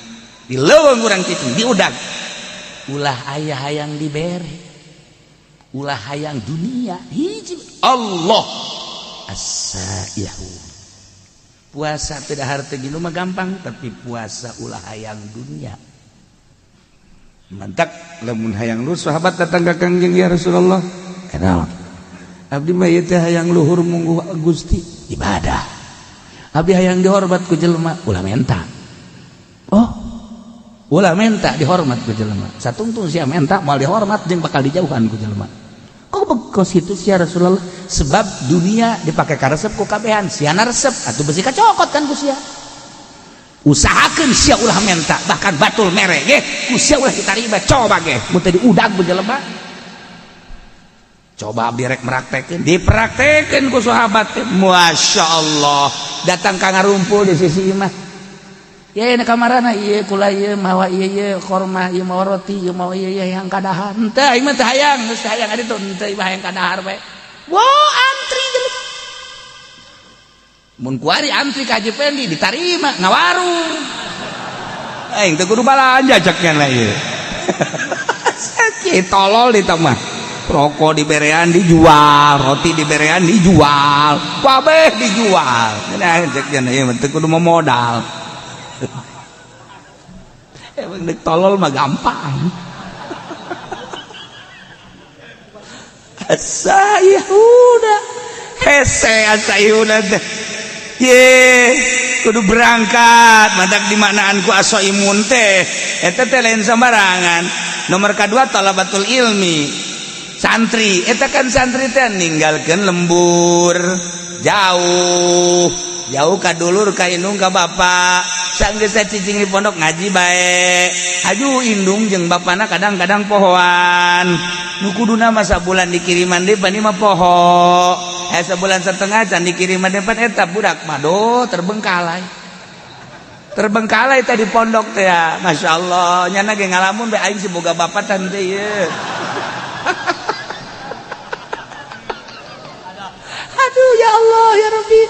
di leuweung urang cicing di udag ulah aya hayang dibere ulah hayang dunia hiji Allah as-saihu puasa teu dahar teu ginu mah gampang tapi puasa ulah hayang dunia mantak lamun hayang lu sahabat datang ka Kangjeng ya Rasulullah kenal abdi mah ieu teh hayang luhur mungguh Gusti ibadah abdi hayang dihormat ku jelema ulah menta ulah menta dihormat ku jelema satungtung sia menta moal dihormat jeung bakal dijauhan ku jelema kok bekos itu sia Rasulullah sebab dunia dipake karesep ku kabehan siana resep atuh besi kacokot kan ku sia usahakeun sia ulah menta bahkan batul mere ge ku sia ulah ditarima coba ge mun teh diudag ku jelema coba abdi rek meraktekeun dipraktekeun ku sahabat teh masyaallah datang ka ngarumpul di sisi imah ya ini kamarana iya kula iya mawa iya korma iya mawa roti iya mawa iya yang kadahar henteu aing mah teu hayang geus teu hayang ari tuh henteu imah yang kadahar bae antri jelema mun kuari antri ka Haji Pendi ditarima ngawarung aing teu kudu balanja ceknya lah ieu sakit tolol di mah rokok diberean dijual roti diberean dijual kabeh dijual nah ceknya ieu teu kudu modal emang dek tolol mah gampang asayuda hese asayuda teh ye kudu berangkat madak di manaan ku aso imun teh eta teh lain sembarangan nomor kedua talabatul ilmi santri eta kan santri teh ninggalkeun lembur jauh ka dulur ka indung ka bapak sanggeus cicing di pondok ngaji bae haju indung jeung bapana kadang-kadang pohoan nu kuduna mah sabulan dikiriman deui bani mah poho sabulan setengah can dikiriman deui pan eta budak mah terbengkalai teh di pondok teh ya masyaallah nyana ge ngalamun bae aing siboga bapatan teh ieu aduh ya Allah ya Rabbi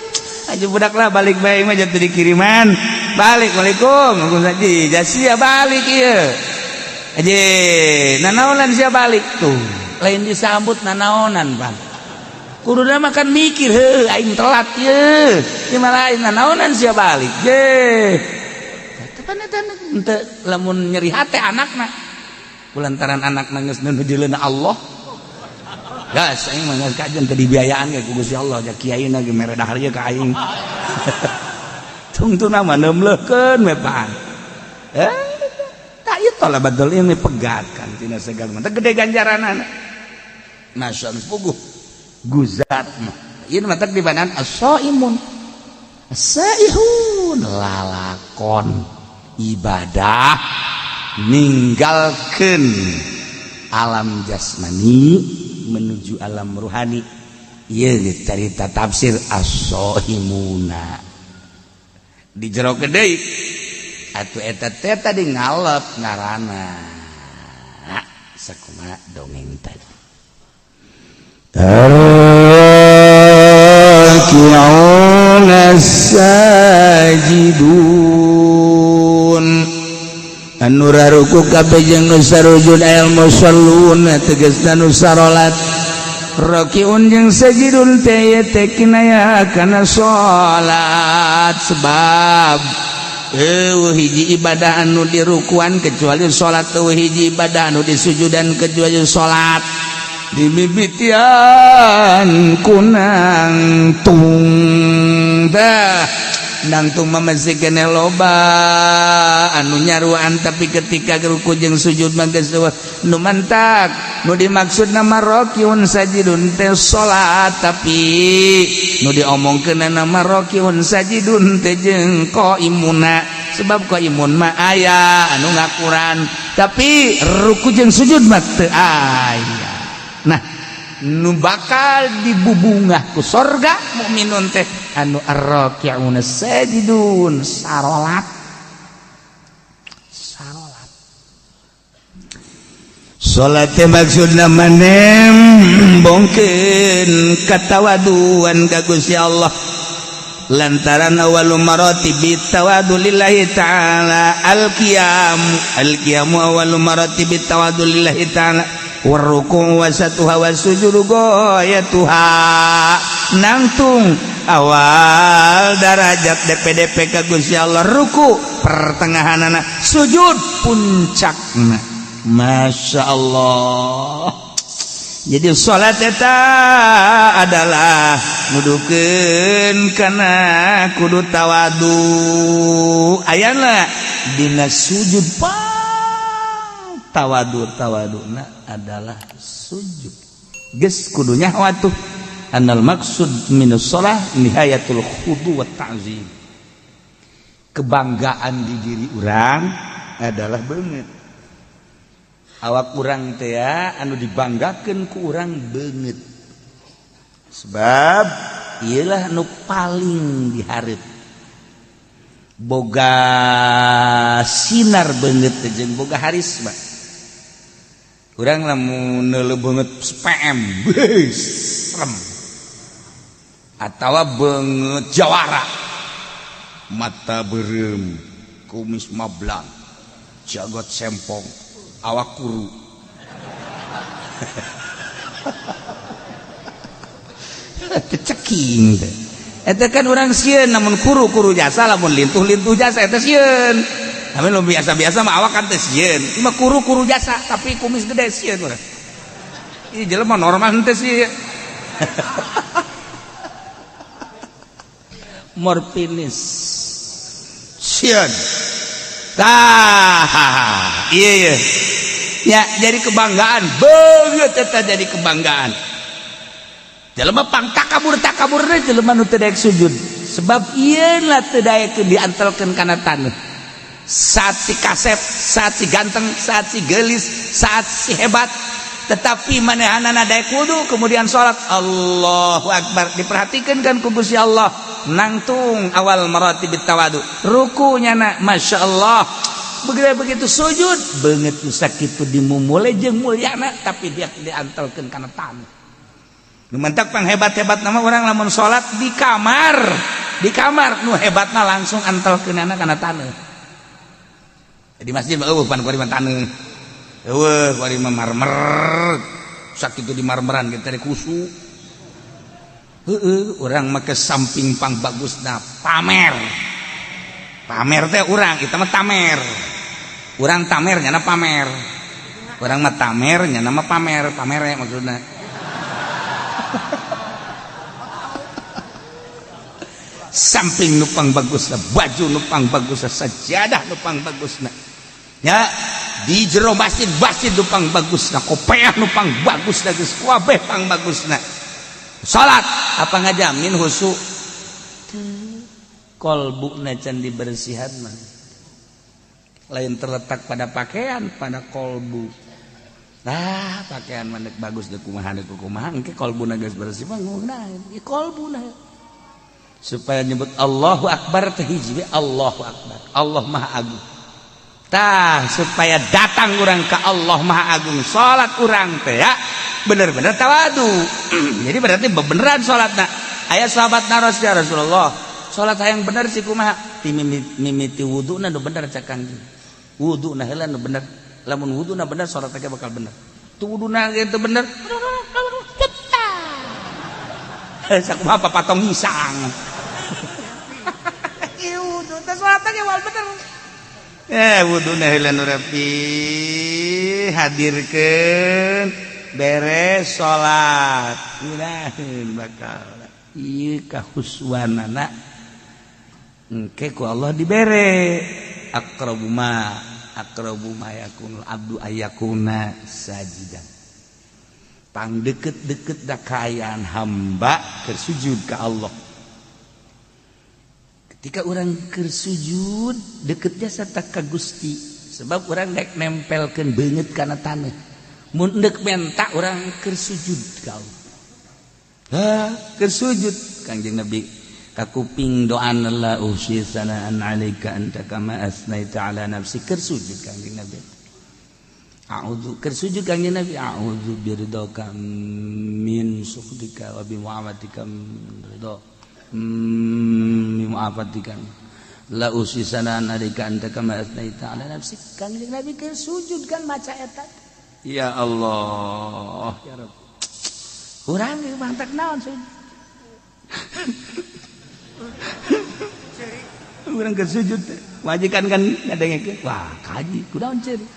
aja budak lah balik bae mah jatuh dikiriman balik waalaikum ngomong saji jasia balik ieu aja nanaonan sia balik tuh lain disambut nanaonan Bang kuduna makan mikir heuh aing telat ieu ieu mah lain nanaonan sia balik ye teu pan eta henteu lamun nyeri hate anakna kulantaran anak nangis nu dileuna Allah. Gas aing mah kajian teu dibiayaan ge ku Gusti Allah ja kiaina ge mere dahar ieu ka aing. Tungtuna mah neumleukeun we paan. Tah ieu lah badal ini pegatkan tina segala mah. Teu gede ganjaranana. Masyaallah puguh guzat mah. Ieu mah teh dibandang as-shaimun. As-saihun lalakon ibadah ninggalkeun alam jasmani menuju alam ruhani. Ieu carita tafsir as-shaimuna. Di jero deui atuh eta teh tadi ngalep ngaranna. Sakumaha dongeng tadi. Raki'una sajidun anu raruku kabeh jeung nu sarujud al musallun tegasna nu sarolat. Raki'un jeung sajidun teh kinaya kana salat sebab hiji ibadah anu dirukuan kecuali salat, hiji ibadah anu disujudan kecuali salat. Dimimitian kunang tung dah nangtung mamasi kene loba anu nyaruan tapi ketika ruku jeung sujud mah geus nu mantak nu dimaksud nama rakiun sajidun teh salat tapi nu diomongkeun nama rakiun sajidun teh jeung qaimuna sebab qaimun mah aya anu ngakuran tapi ruku jeung sujud mah teu aya. Nah nu bakal dibubungah ku sorga mukminun teh anu ar-raki'una sajidun sarolat salat teh maksudna manem bongkeun katawaduan ka Gusti Allah lantaran awalul maratibit tawadu lillahi ta'ala al-qiyam awalul maratibit tawadu lillahi ta'ala warruku wasatuha wasujudu goyatuha nangtung awal darajat DPDP ka Gusti Allah ruku pertengahanana sujud puncakna. Masya Allah. Jadi salat eta adalah nudukeun kana kudu tawadu ayana dina sujud tawaduna adalah sujud geus kudunya watuh annal maksud minus shalah nihayatul khudu wa ta'zim. Kebanggaan di diri urang adalah beungeut awak urang teh anu dibanggakeun ku urang beungeut sebab iyalah nu paling dihareup boga sinar beungeut jeung boga harisma. Urang lamun neuleuh beungeut SPM serem atawa beungeut jawara mata beureum kumis mablang jagot sempong awak kuru ceking teh eta kan urang sieun namun kuru jasa lamun lintuh jasa eta sieun. Tapi lo biasa-biasa mah awak kan teh sieun. Cuma kuru jasa tapi kumis gede sieun urang. Ieu jelema normal teh sieun. Morpinis. Sieun. Tah. Iya. Ya, jadi kebanggaan. Beungeut eta jadi kebanggaan. Jelema pang takabur deui jelema nu teu daek sujud. Sebab ieu lah teu daek diantelkeun kana taneuh. Saat si kasep, saat si ganteng, saat si gelis, saat si hebat, tetapi manehanana daek wudu kemudian sholat Allahu Akbar diperhatikan kan ku Gusti Allah nangtung awal maratibit tawadu rukunya na Masya Allah begitu sujud beungeut nu sakitu dimumule jeung mulyana tapi dia diantelkeun kana taneuh. Nu mentak pang hebat-hebat nama orang lamun sholat di kamar nu hebatna langsung antelkeunana kana taneuh. Di masjid mah pan kuari mah taneuh. Eueuh kuari mah marmer. Sakitu di marmeran kita teh kusu. Urang mah ke samping pang bagusna pamer. Pamer teh urang kita mah tamer. Urang tamer nyana pamer. orang mah tamernya nama pamer maksudnya. Samping nupang bagusna, baju nupang bagusna, sajadah nupang bagusna. Ya, di jero masjid nupang bagusna, kopiah nupang bagusna, geus kabeh pang bagusna. Salat apa ngajamin husu? Kolbuna can dibersihan mah. Lain terletak pada pakaian, pada kolbu. Pakaian mandek bagus deh kumaha engke kolbuna geus bersih mah ngeunaheun. Ieu kolbuna. Supaya nyebut Allahu Akbar teh hiji Allahu Akbar. Allah Maha Agung. Supaya datang urang ka Allah Maha Agung, salat urang teh ya bener-bener tawadu. Jadi berarti beneran salatna. Aya sahabatna Rasulullah, salat hayang bener sih kumaha? Ti mimiti wuduna nu bener cak Kangjeng. Wuduna heula nu bener. Lamun wuduna bener salat teh bakal bener. Tu wuduna ge teu bener. Sakumaha papatong hisang. Ieu wudu teh salat teh wal bener. Wuduna heula nu rapi hadirkeun beres salat. Mudahan bakal ieu kahuswanana engke ku Allah dibere. Aqrabu ma yakunul abdu ayakuna sajidan. Pang deket-deket da kaayaan hamba keur sujud ka Allah. Ketika orang keur sujud deketnya sarta ka Gusti, sebab orang dek nempelkeun beungeut kana taneuh. Mun deuk menta orang keur sujud ka Allah. Keur sujud Kangjeng Nabi ka kuping doana la usyi sanaan alaika anta kama asnaita ala nafsi. Keur sujud Kangjeng Nabi. Keur sujud Kangjeng Nabi, a'udzu biridhaka min sukhtika wa bi mu'amatika ridha. Mu'afatika la usyi sanaan alaika anta kama asnaita ala nafsi. Kangjeng Nabi keur sujud kan maca eta. Ya Allah, ya Rabb. Urang ge mangtak naon sih? Urang keur sujud majikan kan ngadengekeun. Wah, kaji kunaon ceurik.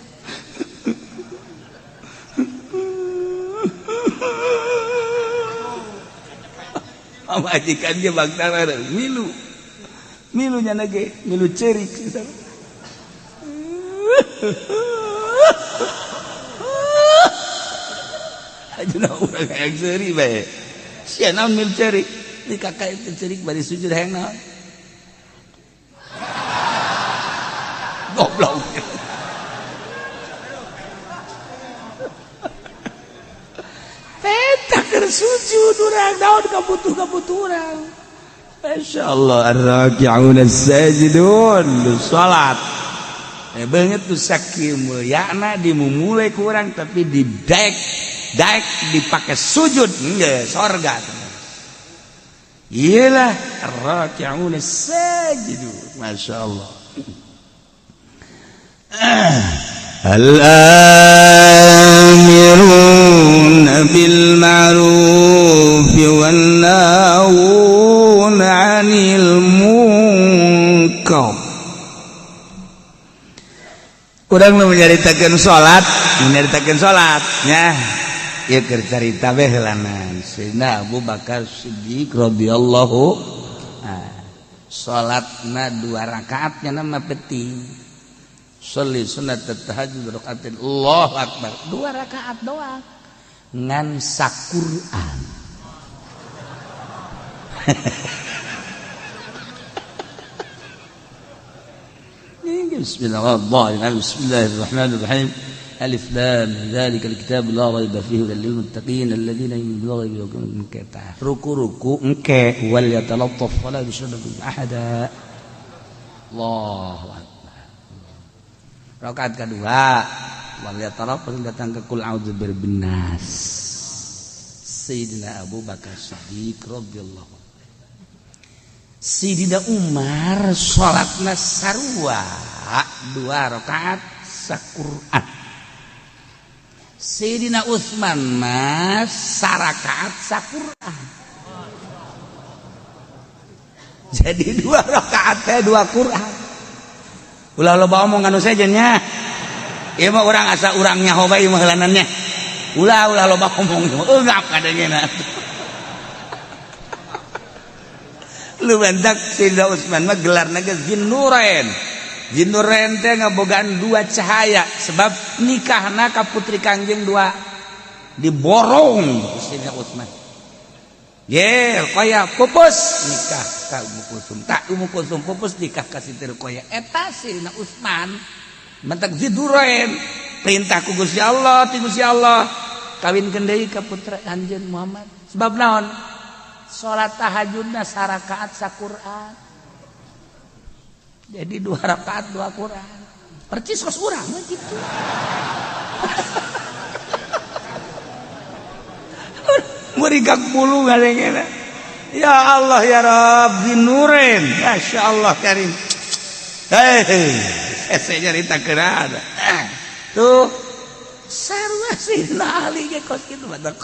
Majikan ge bagtara milu nya ge milu ceurik. Ajeuna urang hayang ceurik bae. Sia naon milu ceurik? Di kakak itu ceurik bari sujud hayang naon? Goblok. Sujud urang naon kabutuh urang. Masyaallah ar-raki'un as-sajidun salat. Beungeut tu sakieu mulyana dimumulai ku urang tapi daek dipake sujud geus sorga. Iyalah ar-raki'un as-sajidun. Masyaallah. الآمرون بالمعروف والناهون عن المنكر. Urang nu nyaritakeun salat nya ieu keur carita bae heulanan Sayyidina Abu Bakar Siddiq radhiyallahu salatna 2 rakaat nya nama penting. Sholli sunat tahajud rakaatin Allahu Akbar 2 rakaat doang ngan saquran. Bismillahirrahmanirrahim. Alif lam dzalika alkitab la raiba fihi hudal lil muttaqin alladziina yu'minuna bil ghaibi. Ruku engke wal yatalattaf wala yushriku ahada. Allahu Akbar. Rakaat kedua waliat taraf datang ke kul a'udzu birabbin nas. Sayyidina Abu Bakar Siddiq radhiyallahu. Sayyidina Umar salatna sarua 2 rakaat saquran. Sayyidina Utsman mah sarakaat saquran. Jadi 2 rakaat teh 2 Quran. Ulah loba omong anu sejennya. Ieu mah urang asa urang nyaho bae mah heulanannya. Ulah loba ngomong eungap kadengena. Lu bentak Sayyidina Utsman mah gelarna ge Zinnurain. Zinnurain teh ngabogaan dua cahaya sebab nikahna ka putri Kangjeng dua diborong Sayyidina Utsman. Ye, Ruqayyah pupus nikah ka Ummu Kulsum. Tak Ummu Kulsum pupus nikah ka Siti Ruqayyah. Eta Sayyidina Utsman mentak Zinnurain perintah ku Gusti Allah, ti Gusti Allah kawinkeun deui ka putra Anjeun Muhammad. Sebab naon? Salat tahajudna sarakaat saquran. Jadi 2 rakaat 2 Quran. Percis kos urang mah kitu. Murigak bulu ngadengena. Ya Allah ya Rabbi Nurin. Masyaallah karim. Hei, saya cerita kerana. Tuh sarua Sayyidina Ali ge kos kitu badak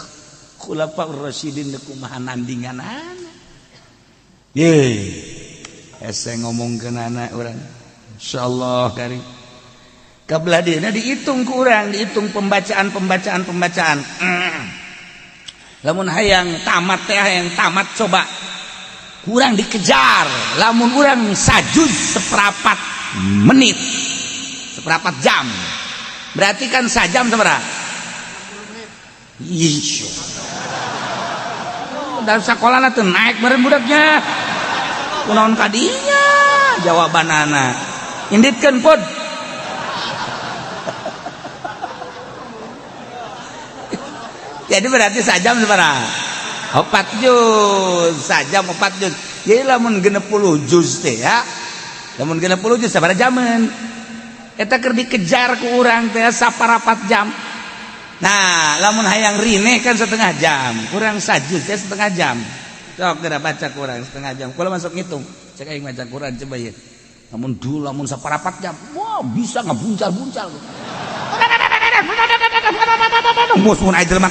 Khulafaur Rasyidin kumaha nandinganana. Ye. Ese ngomongkeunana urang. Insyaallah karim. Kabelah dina dihitung ku urang, dihitung pembacaan. Lamun hayang tamat teh hayang tamat coba. Kurang dikejar. Lamun urang sajuz seperempat menit. Seperempat jam. Berarti kan sajam sabaraha? 60 menit. Dalam sekolahna teu naik meureun budaknya. Kunaon kadinya jawabanana. Inditkeun pod. Jadi berarti sajam sabaraha? 4 juz. Sajam 4 juz. Jadi lamun 60 juz teh ya. Lamun 60 juz sabaraha jaman? Eta keur dikejar ku urang teh saparapat jam. Nah, lamun hayang rineh kan setengah jam. Kurang sajuz teh setengah jam. Sok geura baca kurang setengah jam. Kula masuk ngitung. Cek aing maca Quran coba ye. Lamun saparapat jam. Wah, bisa ngabuncal-buncal. Mus mun aya jelema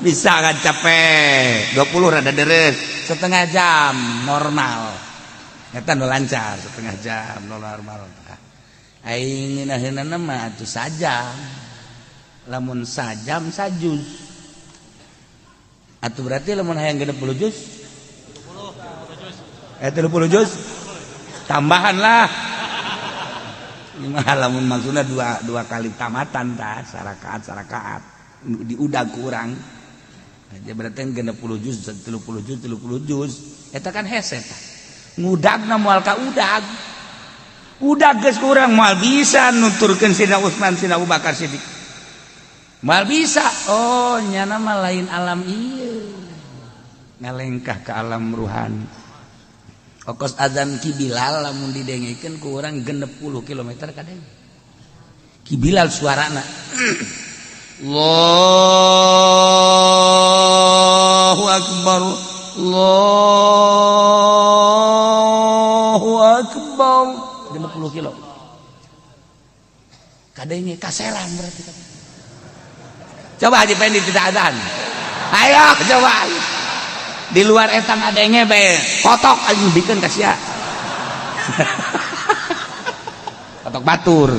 bisa kan capek 20 rada deres setengah jam normal eta nu lancar setengah jam normal aing ngeunaheunana mah atuh sajam lamun sajam sajuz atuh berarti lamun hayang 60 juz 30 juz tambahan lah lamun maksudna dua kali tamatan tah sarakaat diudag kurang jadi berarti 60 juz 30 juz eta kan hese tah ngudagna moal ka udag geus kurang moal bisa nuturkeun Sayyidina Utsman Sayyidina Abu Bakar Siddiq moal bisa oh nyana mah lain alam ieu ngalengkah ke alam ruhani. Okos azan Ki Bilal lamun didengekeun ku urang 60 km kadeng. Ki Bilal suarana. Allahu akbar. Allahu akbar. 50 kilo. Kadenge kaserang berarti. Coba Haji Pendi tidak azan. Ayo coba. Di luar etang adenge bae kotok anjing bikin ka sia. Kotok batur.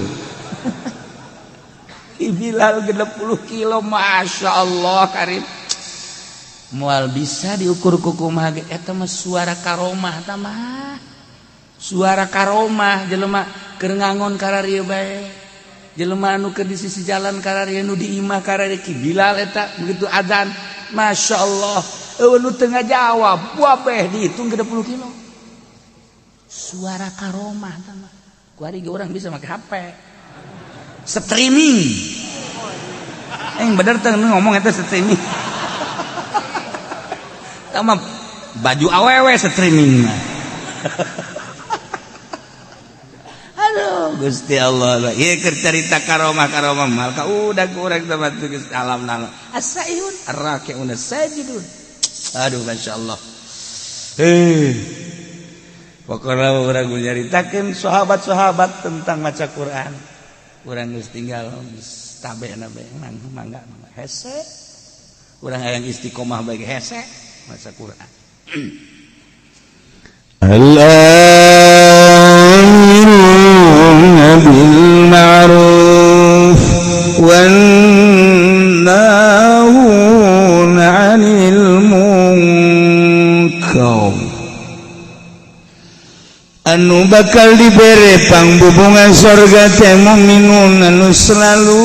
Bilal 60 kilo masyaallah karim. Moal bisa diukur ku kumaha ge eta mah suara karomah tah mah. Suara karomah jelema keur ngangon kararieu bae. Jelema anu keur di sisi jalan kararieu nu di imah kararieu Ki Bilal eta begitu adzan masyaallah. Nu tengah jawab buabeh dihitung 30 kilo suara karomah tama kuari ge urang bisa make HP streaming bener teh ngomong eta streaming tama baju awewe streaming aduh Gusti Allah ieu keur carita karomah mal ka udah urang teh batu geus alam nana asaihun arraqiun sajidun. Aduh Masya Allah. Pokoknya orang nyaritakeun sahabat-sahabat tentang maca Quran. Urang geus tinggal tabena bae mangga hese. Urang hayang istiqomah bae hese maca Quran. Allah anu bakal dibere pangbubungan surga teh mukminun anu selalu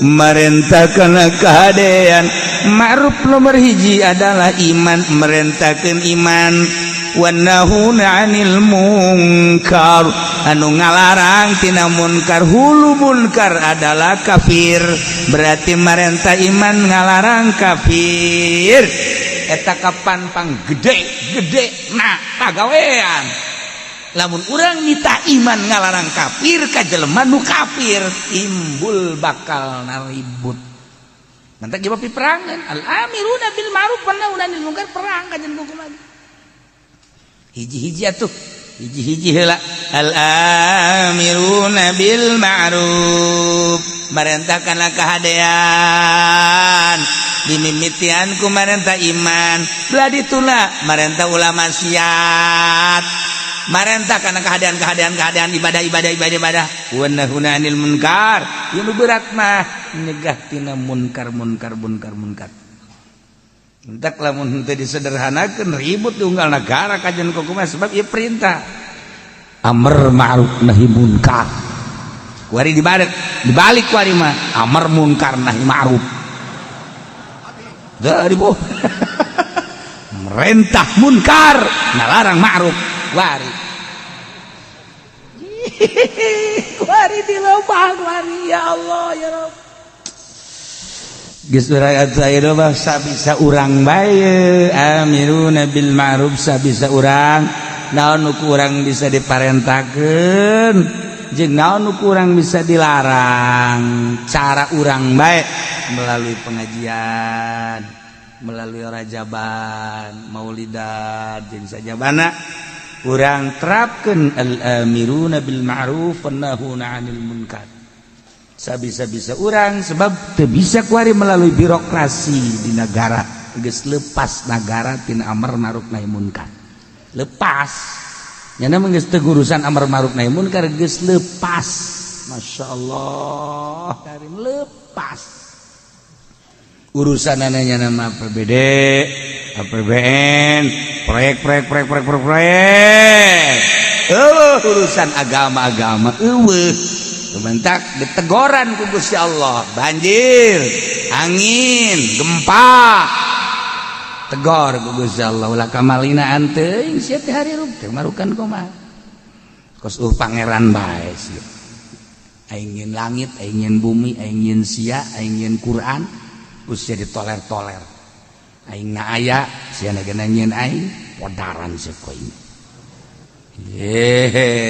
merentahkan kehadean. Ma'ruf nomor hiji adalah iman, merentahkan iman. Wanahuna 'anil munkar, anu ngalarang tina munkar. Hulu munkar adalah kafir, berarti merentah iman ngalarang kafir. Eta kapan pang gede nah pagawean. Lamun urang nita iman ngalarang kafir ka jelema nu kafir, timbul bakal naribut. Nanti jawab perangan. Al-amiruna bil ma'ruf wa nahuna 'anil munkar, perang ka jeung kumaha. Hiji-hiji atuh, hiji-hiji heula. Al-amiruna bil ma'ruf, merentahkanlah kahadean, dimimitian ku merentah iman. Beladi tula merentah ulah maksiat, merentah kana keadaan ibadah. Wa nahuna 'anil munkar, yang berat mah nyegah tina munkar. Entak lamun teu disederhanakeun ribut diunggal negara kajian kumaha, sebab ieu perintah amr ma'ruf nahi munkar. Kuari dibalik kuari mah amr munkar nahi ma'ruf. Dari boh. Merentah munkar, ngalarang ma'ruf. Kuari dilobang kuari, ya Allah ya Rabb. Geus urang aya mah sabisa urang bae, amiruna bil ma'ruf, sabisa urang naon nu ku urang bisa diparentakeun jeung naon nu ku urang bisa dilarang. Cara urang bae melalui pengajian, melalui rajaban, maulidan jeung sajabana urang terapkeun al-amiruna bil ma'ruf wan nahuna 'anil munkar. Sabisa-bisa orang, sebab teu bisa kuari melalui birokrasi di negara. Geus lepas negara tina amar ma'ruf nahi munkar. Lepas. Nyana mah geus teu urusan amar ma'ruf nahi munkar, geus lepas. Masyaallah, karim lepas. Urusan nyana mah APBD, APBN, proyek. Urusan agama eueuh. Sementak ditegoran ku Gusti Allah, banjir, angin, gempa, tegor ku Gusti Allah. Ulah kamalina anteuing sia teh hari rup teh marukan kumaha. Kos pangeran bae sia. Aingin langit, aingin bumi, aingin sia, aingin Quran, sia ditoler-toler. Aing aya, sia nageunan aing, podaran sia ku aing.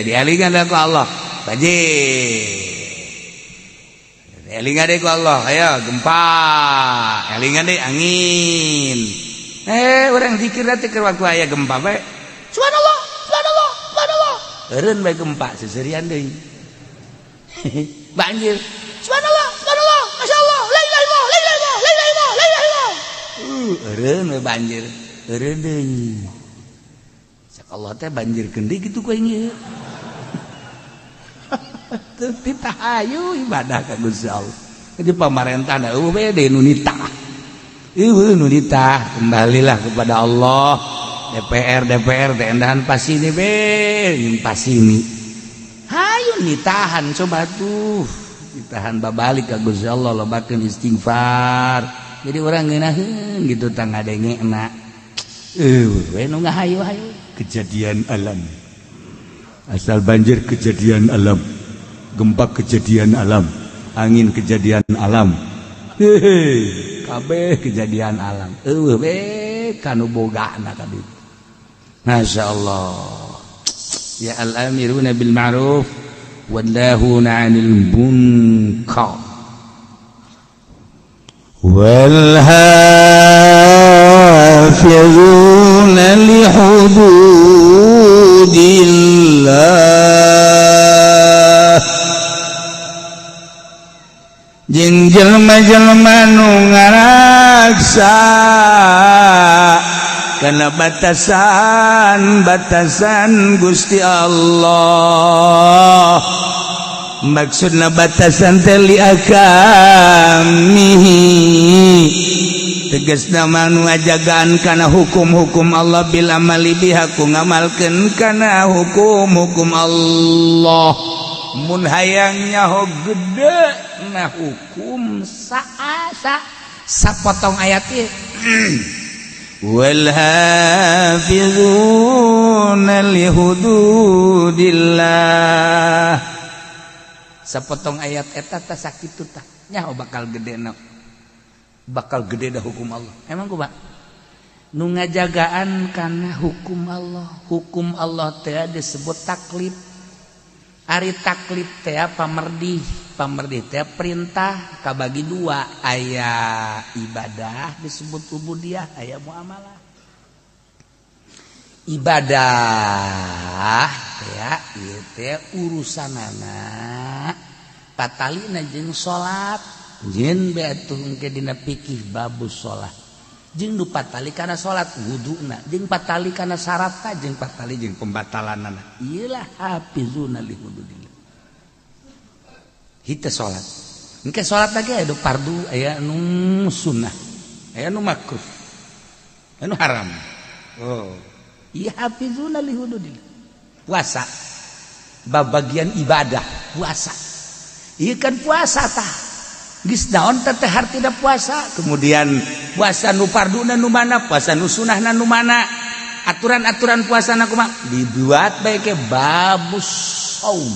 Dialingan ku Allah. Baji, elingan deh ku Allah, ayo gempa, elingan deh angin. Orang zikir nanti ke waktu aya gempa bae. Subhanallah. Eureun bae gempa seserian deui. Banjir. Subhanallah, masyaallah, la ilaha illallah. Eureun bae banjir, eureun deui. Sak Allah teh banjirkeun deui kitu ku aing ieu. Kita hayu ibadah ka Gusti Allah. Jadi pamarentahna eueuh bae deui nu nitah. Eueuh nu nitah, kembalilah kepada Allah. DPR teh endahan pasini be, nyung pasini. Hayu nitahan coba tuh. Ditahan babalik ka Gusti Allah, lobakeun istighfar. Jadi urang ngeunaheun gitu tang ngadengena. Eueuh we nu ngahayu-hayu kejadian alam. Asal banjir kejadian alam. Gempa kejadian alam, angin kejadian alam, kabeh kejadian alam. Eueuh we kanu bogana ka ditu. Masyaallah. Ya al-amiruna bil ma'ruf wan nahuna 'anil munkar wal hafizuna li hududillah. Jeung jelema-jelema nu ngaraksa kana batasan Gusti Allah. Maksudna batasan teh li akamihi tegasna manu ngajagaan kana hukum-hukum Allah bil amali biha ku ngamalkeun kana hukum-hukum Allah mun hayang nyaho gede na hukum saasa sapotong ayat ieu wal hafizuna li hududillah sapotong ayat eta teh sakitu tah nyaho bakal gedena bakal gede dah hukum Allah emang kumaha nu ngajagaan kana hukum Allah teh disebut taklif ari taklif teh pamerdih teh perintah kabagi dua aya ibadah disebut ubudiyah aya muamalah ibadah ieu teh urusanana patalina jeung salat jeung beatuh engke dina fikih babus salat jeung nu patali kana salat wuduna jeung patali kana syaratna jeung patali jeung pembatalanana ieulah hafizuna li hududillah hite salat engke salat lagi aya fardu aya nu sunnah aya nu makruh aya nu haram oh ieu hafizuna li hududillah puasa babagian ibadah puasa ieu kan puasa tah geus naon teh hartina puasa kemudian puasa nu farduna nu mana puasa nu sunahna nu mana aturan-aturan puasana kumaha dibuat bae ke babus saum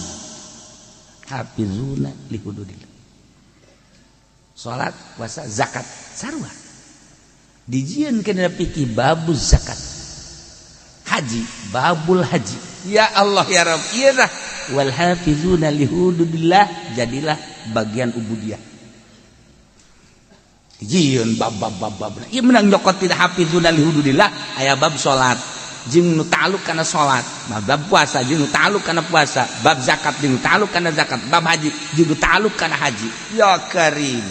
hafizuna li hududillah salat puasa zakat sarua dijieun kana fikih babus zakat haji babul haji ya Allah ya Rabb ieu tah wal hafizuna li hududillah jadilah bagian ubudiyah jieun bab ieu menang nyokot tidak hafizuna li hududillah aya bab salat jeung nu ta'alluq kana salat bab puasa jeung nu ta'alluq kana puasa bab zakat jeung nu ta'alluq kana zakat bab haji jeung nu ta'alluq kana haji ya karim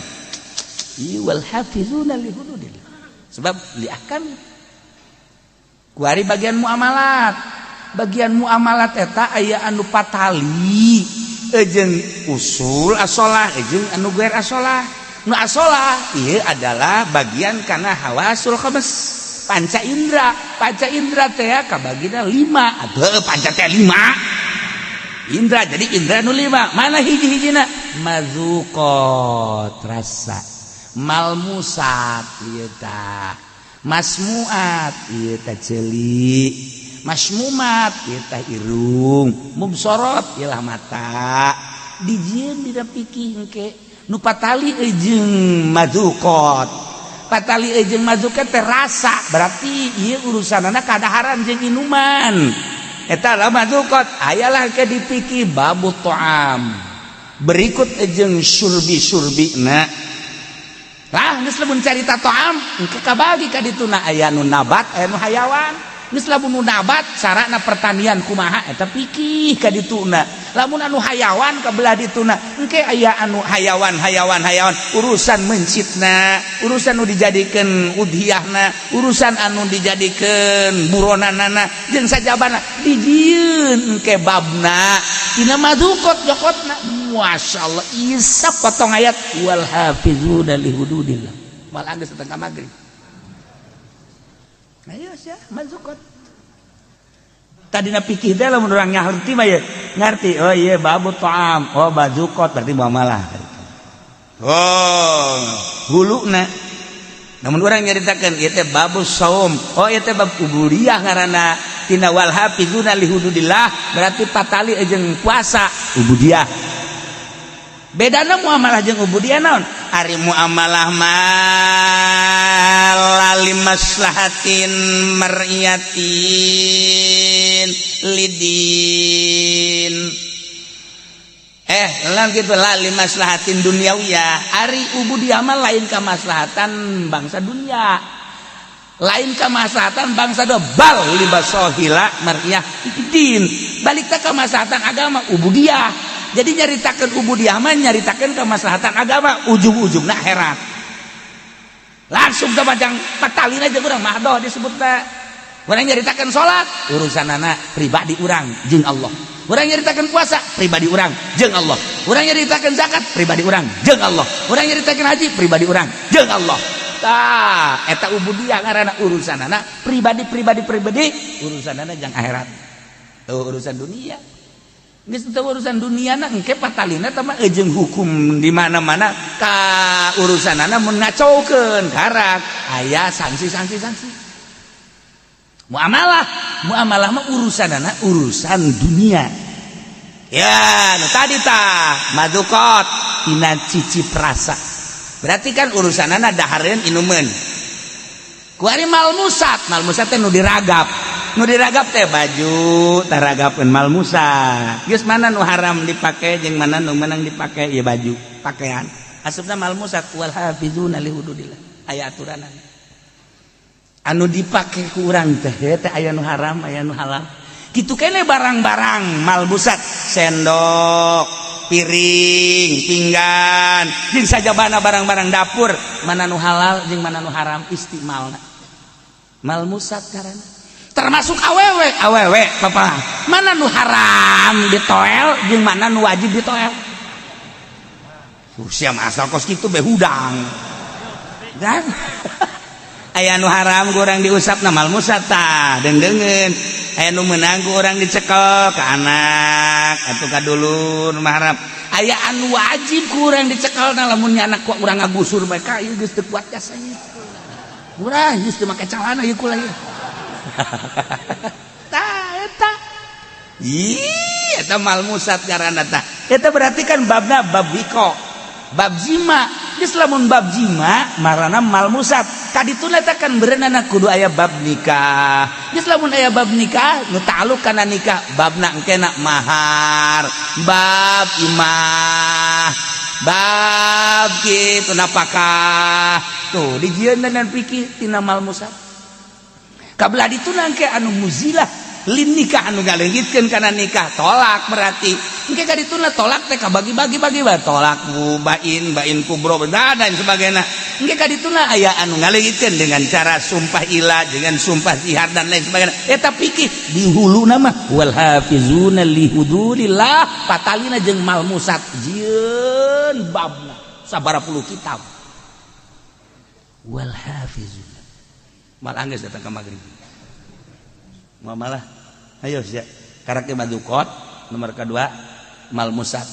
ieu wal hafizuna li hududillah sebab li ahkam kuari bagian muamalat eta aya anu patali jeung usul asolah jeung anu guer asolah nu asolah ieu adalah bagian kana hawasul khamis panca indra teh kabagina 5 atuh panca teh 5 indra jadi indra nu 5 mana hiji-hijina mazuqat rasa malmusat ieu tah masmuat ieu tah ceuli masmumat ieu tah irung mubsorot ieu mata dijieun dina fikih engke nu patali jeung mazuqat patali jeung mazuqat teh rasa berarti ieu urusanana kadaharan jeung inuman eta lah mazuqat ayalah ke di fikih babut ta'am berikut jeung syurbi-syurbina lah geus lamun carita ta'am engke kabagi ka dituna aya nu nabat aya nu hayawan geus lamun nu nabat sarana pertanian kumaha eta fikih ka dituna lamun anu hayawan kabelah dituna engke aya anu hayawan urusan mencitna urusan nu dijadikeun udhiyahna urusan anu dijadikeun buronanana jeung sajabana dijieun engke babna dina mazuqat jokotna masyaallah isa potong ayat wal hafizuna li hududillah mal anggeus setengah magrib ayo sia mazuqat tadina fikih teh lamun urang ngarti mah ya ngarti oh ieu babut ta'am oh mazuqat berarti muamalah oh huluna namun urang nyaritakeun ieu teh babus saum oh ieu teh bab ubudiyah ngaranna tina wal hafizuna li hududillah berarti patali jeung puasa ubudiyah bedana muamalah jeung ubudiyah naon ari muamalah mah limaslahatin mar'iyatin lidin lan kitu la limaslahatin dunyawiyah ari ubudiyah mah lain ka maslahatan bangsa dunia lain ka maslahatan bangsa do bal libasohila mar'iyah din balik ka maslahatan agama ubudiyah jadi nyaritakeun ubudiyah mah nyaritakeun kemaslahatan agama ujung-ujungna akhirat langsung ka bajang patalina jeung urang mahdoh disebutna urang nyaritakeun salat urusanana pribadi urang jeung Allah urang nyaritakeun puasa pribadi urang jeung Allah urang nyaritakeun zakat pribadi urang jeung Allah urang nyaritakeun haji pribadi urang jeung Allah eta ubudiyah ngaranna urusanana pribadi urusanana jang akhirat urusan dunia geus teu urusan duniana engke patalina teh mah jeung hukum di mana-mana ka urusanana mun ngacaukeun karak aya sanksi muamalah mah urusan dunia ya nu tadi tah madukot tina cicip rasa berarti kan urusanana dahareun inumeun kuari malmusat teh nu diragap teh baju taragapeun malmusat geus mana nu haram dipake jeung mana nu meunang dipake ya baju pakaian asupna malmusat wal hafizuna li hududillah aya aturanna anu dipake ku urang teh aya nu haram aya nu halal kitu keneh barang-barang malmusat sendok piring pinggan jeung sajabana barang-barang dapur mana nu halal jeung mana nu haram istimalna malmusat karana termasuk awewe papa mana nu haram ditoel jeung mana nu wajib ditoel sia asal kos kitu be hudang dan aya nu haram ku urang diusapna malmusat tah deungeun aya nu meunang ku urang dicekel ka anak atuh ka dulur mah harap aya anu wajib ku urang dicekelna lamun nya anak ku urang ngagusur bae ka ieu geus teu kuat jasanya urang geus teu make calana ieu kula ieu tah eta eta malmusat ngaranna tah eta berarti kan babna bab wiko bab jima geus lamun bab jima marana malmusat kadituna teh kan berenana kudu aya bab nikah geus lamun aya bab nikah nu ta'alluq kana nikah babna engkena mahar bab imah bab kitu napakah tuh dijieun dan pikir tina malmusat kabelah dituna engke anu muzilah lin nikah anu ngaleungitkeun kana nikah tolak berarti engke kadituna tolak teh kabagi-bagi bae tolak bain kubro dan sebagainya engke kadituna aya anu ngaleungitkeun dengan cara sumpah ilah dengan sumpah zihar dan lain sebagainya eta pikir di huluna mah wal hafizuna li hududillah patalina jeung malmusat jieun babna sabaraha puluh kitab wal hafizuna mal anggeus datang ka magrib malah ayo sia karake madukot nomor kedua malmusat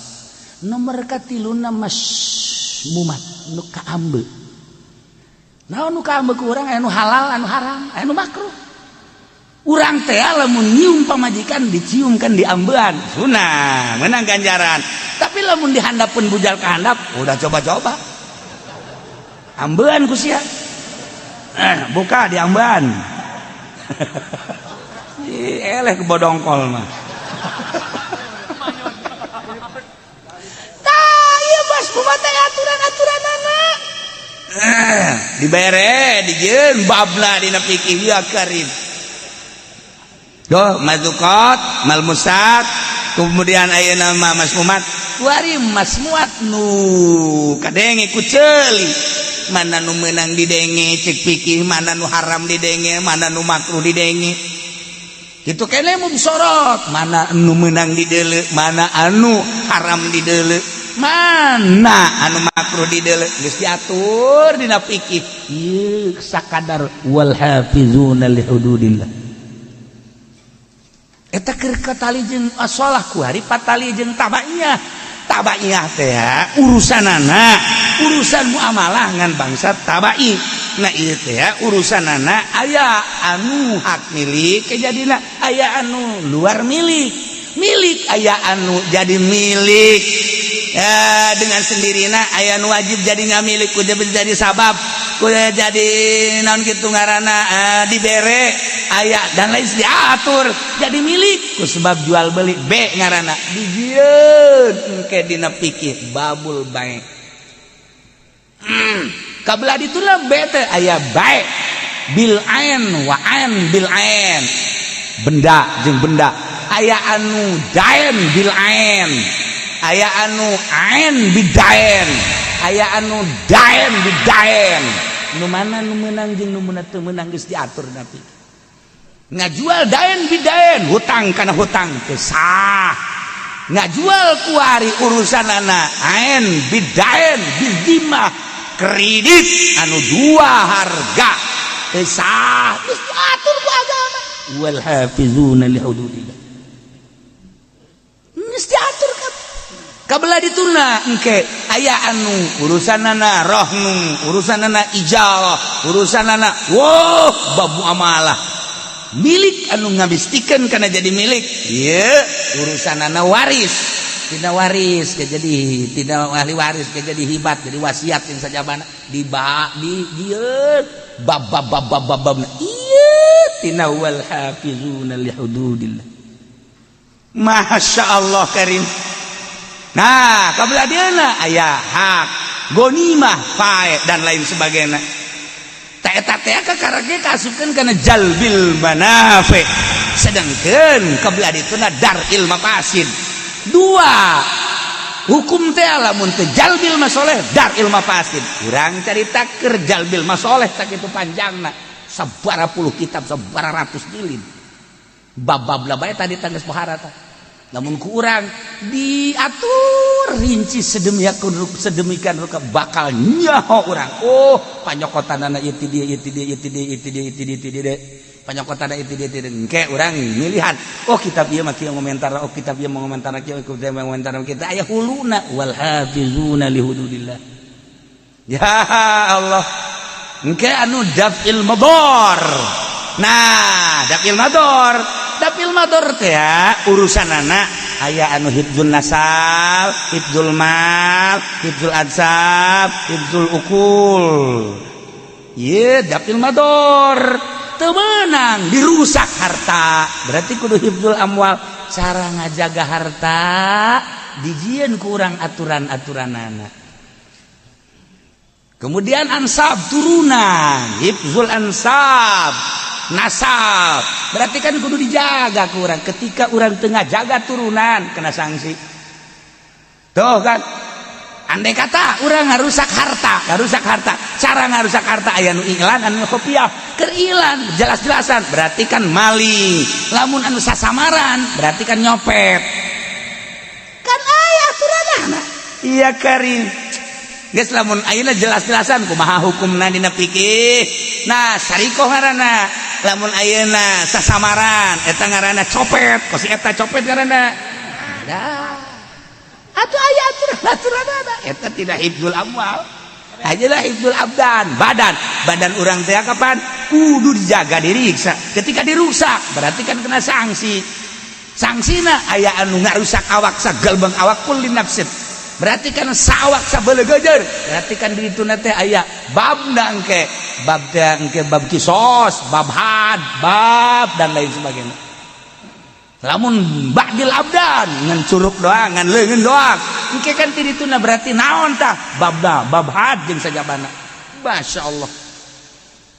nomor katiluna masmumat nu kaambe naon nu kaambe ku urang anu halal anu haram anu makruh urang teh lamun nyium pamajikan diciumkan di ambean sunah menang ganjaran tapi lamun dihandapeun bujal ka handap udah coba-coba ambean ku sia buka di ambean eleh ke bodongkol mah tah ieu bas kumaha teh aturan-aturanana dibere dijieun babna dina fikih ya karim doh mazukot malmusat kemudian ayeuna mah masmumat kuari masmuat nu kadenge ku ceuli mana nu meunang didenge cek fikih mana nu haram didenge mana nu makruh didenge kitu keneh mubsorot mana anu meunang dideuleu mana anu haram dideuleu mana anu makruh dideuleu geus diatur dina fikih ieu sakadar wal hafizuna li hududillah eta keur katali jeung asalah ku hari patali jeung tabaiyah teh urusanana urusan muamalah ngan bangsa tabai nah ieu teh urusanana aya anu hak milik kejadina aya anu luar milik aya anu jadi milik ya dengan sendirina aya anu wajib jadi ngamilik kudu jadi sabab kudu jadi naon kitu ngaranna dibere aya dan lain diatur jadi milik ku sebab jual beli B ngaranna dijieun engke dina fikih babul bae kabelah dituna B teh aya bae bil ain wa ain bil ain benda jeung benda aya anu daen bil ain aya anu ain bidaen aya anu daen bidaen nu mana nu meunang jeung nu teu meunang geus diatur na fikih ngajual daen bidaen hutang kana hutang teu sah ngajual kuari urusanana ain bidaen bizimah kredit anu dua harga sah geus diatur ku agama wal hafizuna li hududillah geus diatur kabelah dituna engke aya anu urusanana rohnu urusanana ijalah urusanana bab muamalah milik anu ngabistikeun kana jadi milik ieu urusanana waris tina waris ke jadi tina ahli waris ke jadi hibat jadi wasiat yang sajabana di dieu bab ieu tina wal hafizuna li hududillah masyaallah karim. Nah kabelah dieuna aya hak gonimah fae dan lain sebagainya eta teh kakarage kasupkeun kana jalbil manafi sedangkeun kabelah dituna daril mafasid dua hukum teh lamun teu jalbil masoleh daril mafasid urang carita keur jalbil masoleh tak kitu panjangna sabaraha puluh kitab sabaraha ratus jilid bab-bab lah bae tadi tangges pohara tah namun ku urang diatur rinci sedemikian rupa bakal nyaho urang panyokotanana ieu ti dieu panyokotanana ieu ti dieu engke urang milihan kitab ieu mah kieu ngomentar kitab ieu ngomentar kieu ngomentar kita aya huluna wal hafizuna li hududillah ya Allah engke anu daf'il madar nah daf'il madar teh urusanana aya anu hifdzul nasal hifdzul mal hifdzul adsab hifdzul ukul ieu daf'il madar teu meunang dirusak harta berarti kudu hifdzul amwal cara ngajaga harta dijieun ku urang aturan-aturanana kemudian ansab turunan hifdzul ansab nasab berarti kan kudu dijaga ku urang ketika urang tengah jaga turunan kena sanksi tuh kan andai kata urang ngarusak harta cara ngarusak harta aya nu iklan anu kopiah keur iklan jelas-jelasan berarti kan maling lamun anu sasamaran berarti kan nyopet kan aya aturanana iya karim geus lamun ayeuna jelas-jelasan kumaha hukumna dina fikih nah sarikoh ngaranna lamun ayeuna sasamaran eta ngaranna copet kosi eta copet ngaranna ada atuh aya aturan-aturanna eta tidak hifdzul amwal ajalah hifdzul abdan badan urang teh kapan kudu dijaga diriksa ketika dirusak berarti kan kena sangsina aya anu ngarusak awak sagalbang awak kulli nafsin berarti kan sawak sabeuleug geujeur berarti kan di dituna teh aya babna engke bab kisos bab had bab dan lain sebagainya lamun ba'dil abdan ngan curug doang ngan leungeun doang engke kan ti dituna berarti naon tah bab had jeung sajabana masyaallah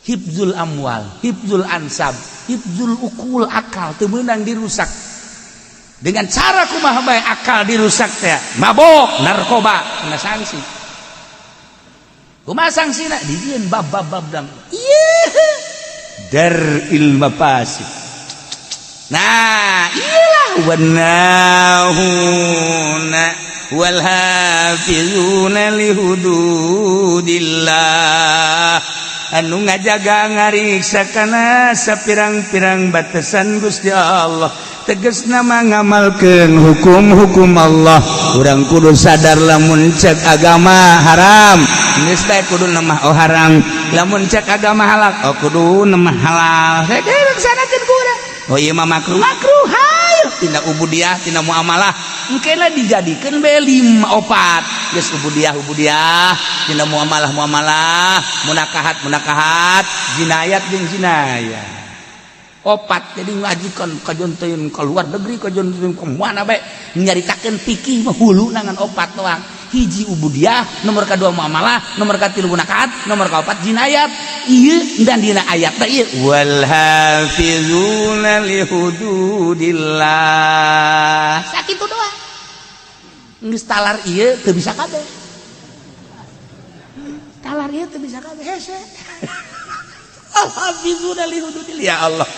hifdzul amwal hifdzul ansab hifdzul ukul akal teu meunang dirusak dengan cara kumaha bae akal dirusak teh mabok narkoba kena sanksi kumaha sangsina dijieun bab dam daril mafasid nah iyalah wanahuna wal hafizuna li hududillah anu ngajaga ngariksa kana sapirang-pirang batasan Gusti Allah tegasna mah ngamalkeun hukum-hukum Allah urang kudu sadar lamun cek agama haram geus teh kudu mah haram lamun cek agama halal kudu mah halal saeukeun sanakeun ku urang ieu mah makruh hayu tina ubudiyah tina muamalah engke lah dijadikeun bae 5 4 geus ubudiyah tina muamalah munakahat jinayat jeung jinayah 4 jadi ngajikan kajonteun ka luar negeri kajonteun ka mana bae nyaritakeun fikih mah hulu nangan 4 doang hiji ubudiyah nomor kedua muamalah nomor katilu munakahat nomor kaopat jinayat ieu dan dina ayat teh ieu wal hafizuna li hududillah sakitu doang geus talar ieu teu bisa kabeh talar ieu teu bisa kabeh hese al hafizuna li hududillah ya Allah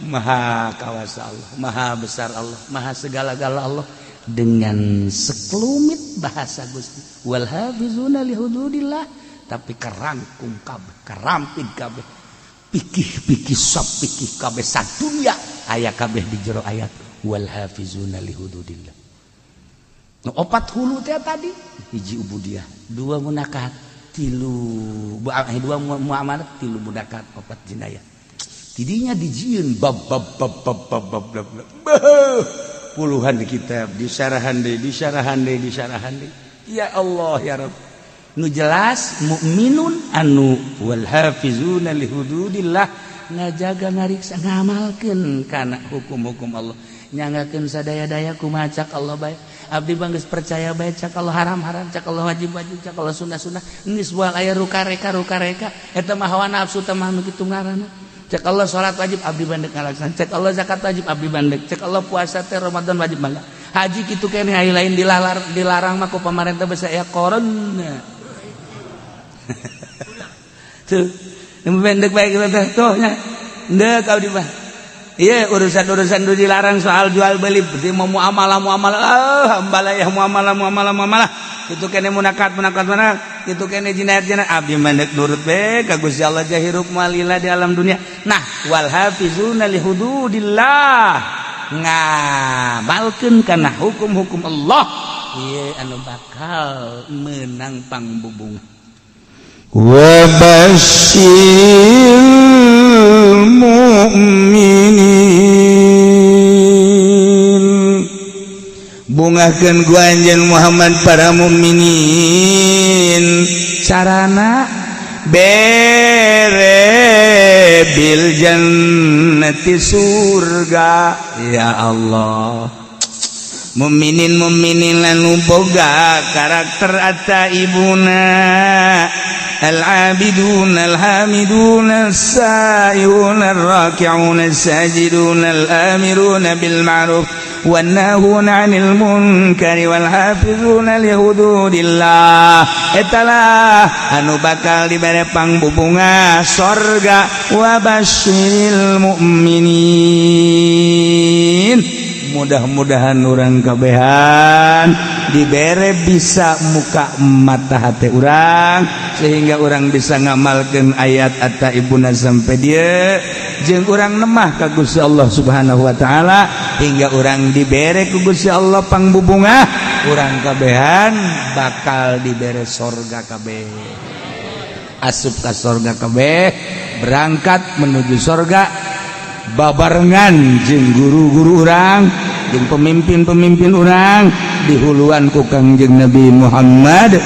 maha kawasa Allah maha besar Allah maha segala-gala Allah dengan sekelumit bahasa Gusti wal hafizuna li hududillah tapi kerangkum kabeh karampid kabeh pikih-pikih sop pikih kabeh sadunya aya kabeh di jero ayat wal hafizuna li hududillah. Nu opat hulu teh tadi hiji ubudiyah dua munakat tilu dua muamalah tilu munakat opat jinayah tidinya dijieun bab puluhan di kitab disyarahan deui ya Allah ya Rabb nu jelas mukminun anu wal hafizuna li hududillah ngajaga ngariksa ngamalkeun kana hukum-hukum Allah nyangakeun sadaya-daya kumaha cak Allah bae abdi banggeus percaya bae cak Allah haram-haram cak Allah wajib-wajib cak Allah sunah-sunah geus moal aya ruka-reka eta mah hawa nafsu teh mah nu kitu ngaranna cek Allah salat wajib abdi bandek ngalaksan cek Allah zakat wajib abdi bandek cek Allah puasa teh Ramadan wajib mangga haji kitu keneh ai lain dilarang mah ku pamarentah basa aya corona tuh bandek bae kitu teh tuh nya deuk abdi mah ieu urusan-urusan nu dilarang soal jual beli berarti mau muamalah hambalayah muamalah kitu keneh munakat kitu keneh jinayat abdi mandek nurut bae ka Gusti Allah jahirup malila di alam dunia. Nah wal hafizuna li hududillah ngamalkeun kana hukum-hukum Allah ieu anu bakal meunang pangbubung wa basyiril mu'minin bungakeun ku anjeun Muhammad para mukminin carana bere bil jannati surga ya Allah mukminin anu boga karakter at-taibuna al-abidun al-hamidun as-sa'ihun ar-raki'un as-sajidun al-amirun bil ma'ruf wan nahuna 'anil munkari wal hafizuna li hududillah etalah anu bakal dibere pangbubunga surga wa basyiril mu'minin mudah-mudahan urang kabehan dibere bisa muka mata hati urang sehingga urang bisa ngamalkeun ayat at-taibuna sampai dia jeung urang nemah ka Gusti Allah Subhanahu wa taala hingga urang dibere ku Gusti Allah pangbubunga urang kabehan bakal dibere surga kabeh asup ka surga kabeh berangkat menuju surga babarengan jeung guru-guru urang jeung pemimpin-pemimpin urang dihuluan ku Kangjeng Nabi Muhammad